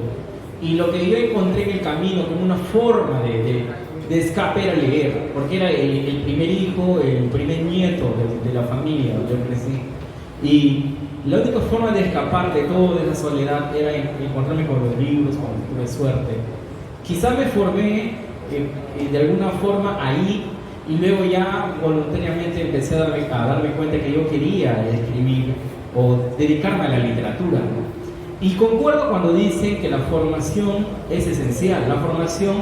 Speaker 2: y lo que yo encontré en el camino como una forma de escape era leer, porque era el primer hijo, el primer nieto de la familia, yo crecí, y la única forma de escapar de toda esa soledad era encontrarme con los libros cuando tuve suerte. Quizá me formé de alguna forma ahí, y luego ya voluntariamente empecé a darme cuenta que yo quería escribir o dedicarme a la literatura, ¿no? Y concuerdo cuando dicen que la formación es esencial. La formación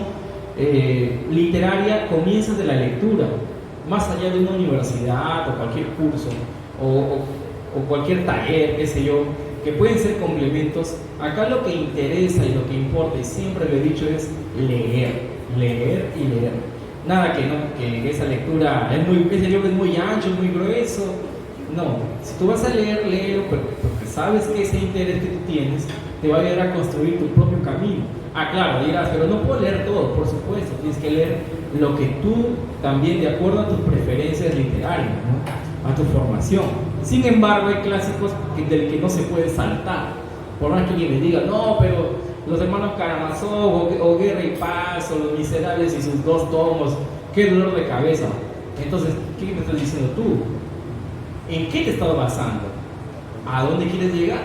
Speaker 2: literaria comienza de la lectura, más allá de una universidad o cualquier curso o cualquier taller, qué sé yo, que pueden ser complementos. Acá lo que interesa y lo que importa, y siempre lo he dicho, es leer, leer y leer. Nada que esa lectura, ese libro es muy ancho, muy grueso. No, si tú vas a leer, léelo porque sabes que ese interés que tú tienes te va a ayudar a construir tu propio camino. Ah, claro, dirás, pero no puedo leer todo, por supuesto, tienes que leer lo que tú también, de acuerdo a tus preferencias literarias, ¿no? A tu formación. Sin embargo, hay clásicos del que no se puede saltar. Por más que alguien me diga, no, pero los hermanos Karamazov o Guerra y Paz o Los Miserables y sus 2 tomos, qué dolor de cabeza. Entonces, ¿qué me estás diciendo tú? ¿En qué te estás basando? ¿A dónde quieres llegar?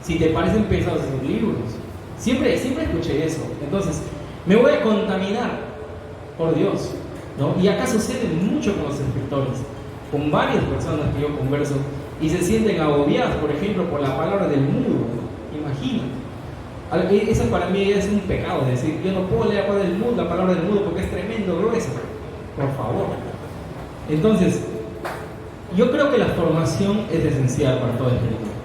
Speaker 2: Si te parecen pesados esos libros. Siempre escuché eso. Entonces, me voy a contaminar, por Dios, ¿no? Y acá sucede mucho con los escritores, con varias personas que yo converso, y se sienten agobiadas, por ejemplo, por la palabra del mudo. Imagínate. Eso para mí es un pecado, decir, yo no puedo leer la palabra del mudo porque es tremendo grueso. Por favor. Entonces, yo creo que la formación es esencial para todo escritor.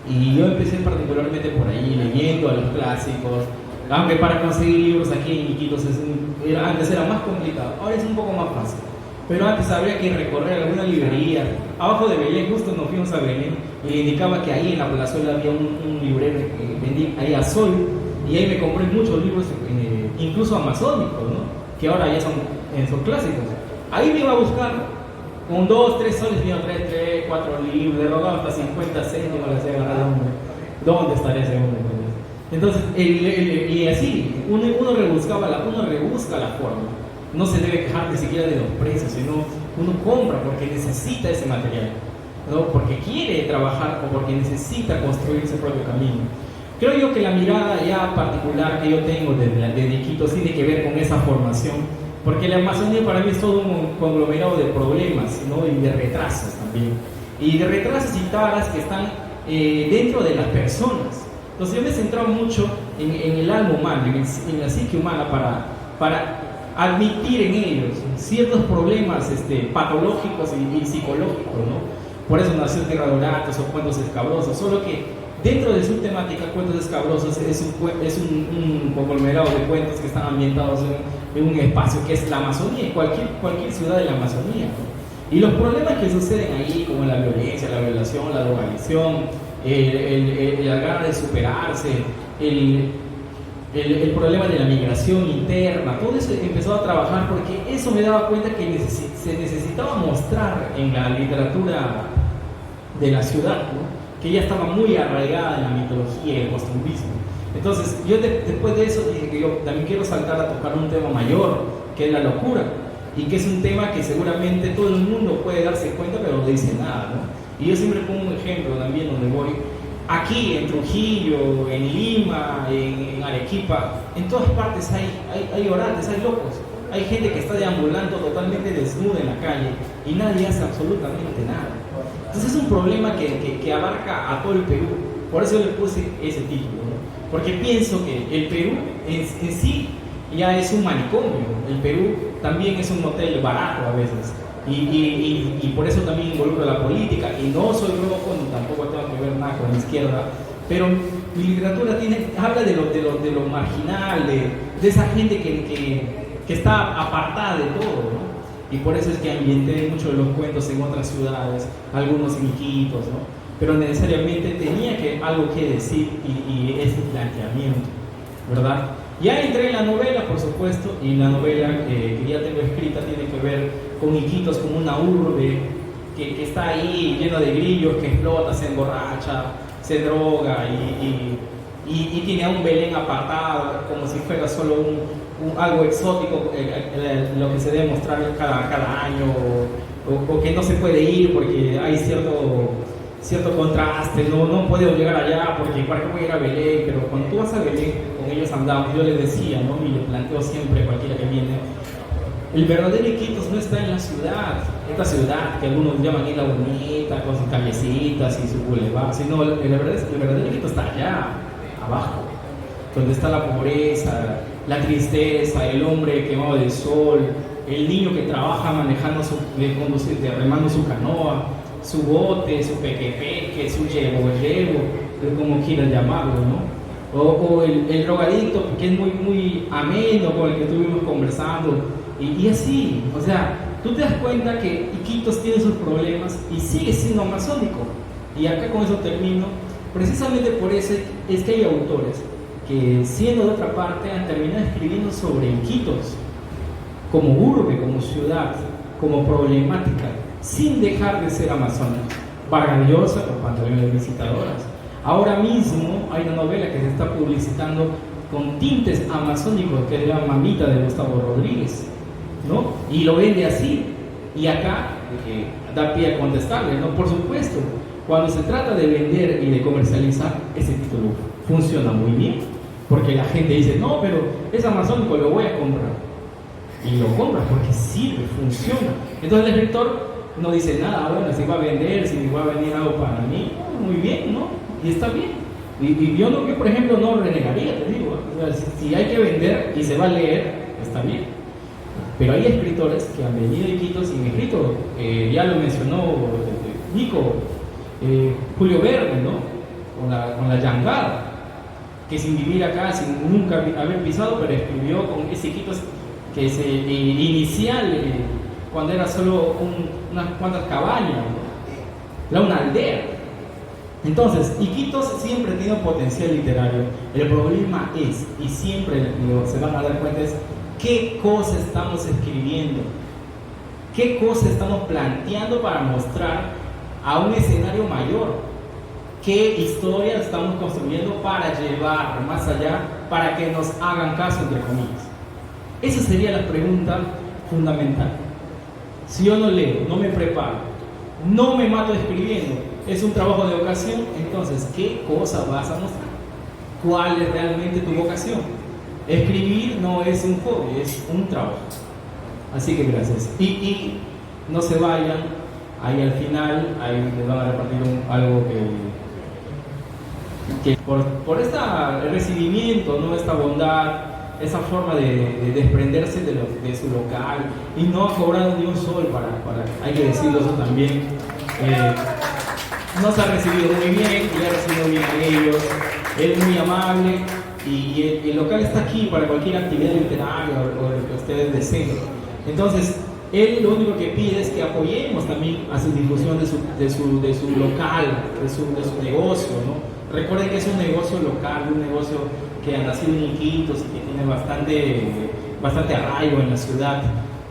Speaker 2: Y yo empecé particularmente por ahí, leyendo a los clásicos, aunque para conseguir libros aquí en Iquitos antes era más complicado, ahora es un poco más fácil. Pero antes habría que recorrer alguna librería. Abajo de Belén, justo nos fuimos a Belén, y le indicaba que ahí en la plazuela había un librero que vendía ahí a sol, y ahí me compré muchos libros, incluso amazónicos, ¿no? Que ahora ya son clásicos. Ahí me iba a buscar. Con 2, 3 soles vino 3, 4 libros, le rogaba hasta 50 céntimos, le hacía agarrar hombre. ¿Dónde estaría ese hombre? Entonces, y así, uno rebusca la forma. No se debe quejar ni siquiera de los precios, sino uno compra porque necesita ese material, ¿no? Porque quiere trabajar o porque necesita construir su propio camino. Creo yo que la mirada ya particular que yo tengo desde Iquitos tiene que ver con esa formación. Porque la Amazonía para mí es todo un conglomerado de problemas, ¿no? Y de retrasos también. Y de retrasos y taras que están dentro de las personas. Entonces yo me he centrado mucho en el alma humana, en la psique humana, para admitir en ellos ciertos problemas patológicos y psicológicos, ¿no? Por eso nació Tierra de Oratos o Cuentos Escabrosos. Solo que dentro de su temática, Cuentos Escabrosos es un conglomerado de cuentos que están ambientados en un espacio que es la Amazonía, y cualquier ciudad de la Amazonía, ¿no? Y los problemas que suceden ahí, como la violencia, la violación, la drogadicción, la gana de superarse, el problema de la migración interna, todo eso empezó a trabajar porque eso me daba cuenta que se necesitaba mostrar en la literatura de la ciudad, ¿no? Que ya estaba muy arraigada en la mitología y el costumbrismo. Entonces, yo después de eso dije que yo también quiero saltar a tocar un tema mayor, que es la locura, y que es un tema que seguramente todo el mundo puede darse cuenta, pero no dice nada, ¿no? Y yo siempre pongo un ejemplo también donde voy. Aquí, en Trujillo, en Lima, en Arequipa, en todas partes hay orantes, hay locos. Hay gente que está deambulando totalmente desnuda en la calle y nadie hace absolutamente nada. Entonces es un problema que abarca a todo el Perú. Por eso le puse ese título, ¿no? Porque pienso que el Perú en sí ya es un manicomio. El Perú también es un hotel barato a veces. Y por eso también involucro la política. Y no soy rojo, ni tampoco tengo que ver nada con la izquierda. Pero mi literatura habla de lo marginal, de esa gente que está apartada de todo, ¿no? Y por eso es que ambienté mucho de los cuentos en otras ciudades, algunos en Iquitos, ¿no? pero necesariamente tenía algo que decir y ese planteamiento, ¿verdad? Ya entré en la novela, por supuesto, y la novela que ya tengo escrita tiene que ver con Iquitos como una urbe que está ahí lleno de grillos, que explota, se emborracha, se droga y tiene a un Belén apartado como si fuera solo algo exótico, lo que se debe mostrar cada año, o que no se puede ir porque hay cierto contraste, no puedo llegar allá porque para qué voy a ir a Belén, pero cuando tú vas a Belén, con ellos andamos, yo les decía, ¿no? Y le planteo siempre a cualquiera que viene, el verdadero Iquitos no está en la ciudad, esta ciudad que algunos llaman Isla Bonita, con sus callecitas y su boulevard, sino el verdadero Iquitos está allá, abajo, donde está la pobreza, la tristeza, el hombre quemado del sol, el niño que trabaja manejando remando su canoa, su bote, su pequepeque, su llevo, como quieran llamarlo, ¿no? O el drogadicto que es muy ameno, con el que estuvimos conversando, y así, o sea, tú te das cuenta que Iquitos tiene sus problemas y sigue siendo amazónico. Y acá con eso termino, precisamente por eso es que hay autores que, siendo de otra parte, han terminado escribiendo sobre Iquitos como urbe, como ciudad, como problemática, sin dejar de ser amazónica. Vargas Llosa por Pantalones Visitadoras. Ahora mismo hay una novela que se está publicitando con tintes amazónicos que se llama Mamita, de Gustavo Rodríguez, ¿no? Y lo vende así. Y acá da pie a contestarle, ¿no? Por supuesto, cuando se trata de vender y de comercializar, ese título funciona muy bien, porque la gente dice, no, pero es amazónico, lo voy a comprar. Y lo compras porque sirve, funciona. Entonces el escritor no dice nada, bueno, si va a vender, si va a venir algo para mí, muy bien, ¿no? Y está bien. Y yo, por ejemplo, no renegaría, te digo. O sea, si hay que vender y se va a leer, está bien. Pero hay escritores que han venido a Iquitos y han escrito, ya lo mencionó Nico, Julio Verne, ¿no? Con la Yangada, que sin vivir acá, sin nunca haber pisado, pero escribió con ese Iquitos que es inicial, cuando era solo unas cuantas cabañas, ¿no? Una aldea. Entonces, Iquitos siempre ha tenido potencial literario. El problema es, y siempre se van a dar cuenta, es qué cosa estamos escribiendo, qué cosa estamos planteando para mostrar a un escenario mayor, qué historia estamos construyendo para llevar más allá, para que nos hagan caso, entre comillas. Esa sería la pregunta fundamental. Si yo no leo, no me preparo, no me mato escribiendo, es un trabajo de vocación, entonces, ¿qué cosa vas a mostrar? ¿Cuál es realmente tu vocación? Escribir no es un hobby, es un trabajo. Así que gracias. Y no se vayan, ahí al final, ahí les van a repartir algo que por este recibimiento, ¿no? Esta bondad, esa forma de desprenderse de su local, y no ha cobrado ni un sol hay que decirlo eso también. Nos ha recibido muy bien, y ha recibido bien a ellos, es muy amable, y el local está aquí para cualquier actividad literaria o lo que ustedes deseen. Entonces, él lo único que pide es que apoyemos también a su difusión de su local, de su negocio, ¿no? Recuerden que es un negocio local, un negocio que ha nacido en Iquitos y que tiene bastante arraigo en la ciudad.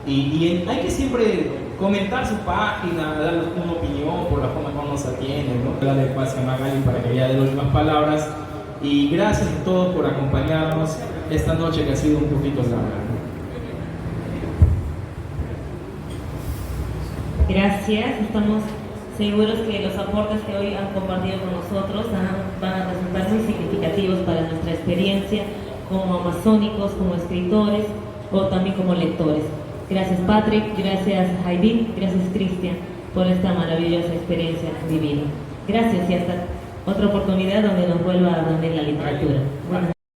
Speaker 2: Y hay que siempre comentar su página, darles una opinión por la forma como nos atienden, ¿no? Darle espacio a Magali para que ella dé las últimas palabras. Y gracias a todos por acompañarnos esta noche, que ha sido un poquito larga.
Speaker 1: Gracias, estamos seguros que los aportes que hoy han compartido con nosotros van a resultar muy significativos para nuestra experiencia como amazónicos, como escritores o también como lectores. Gracias Patrick, gracias Jaidín, gracias Cristian por esta maravillosa experiencia vivida. Gracias y hasta otra oportunidad donde nos vuelva a dormir la literatura. Buenas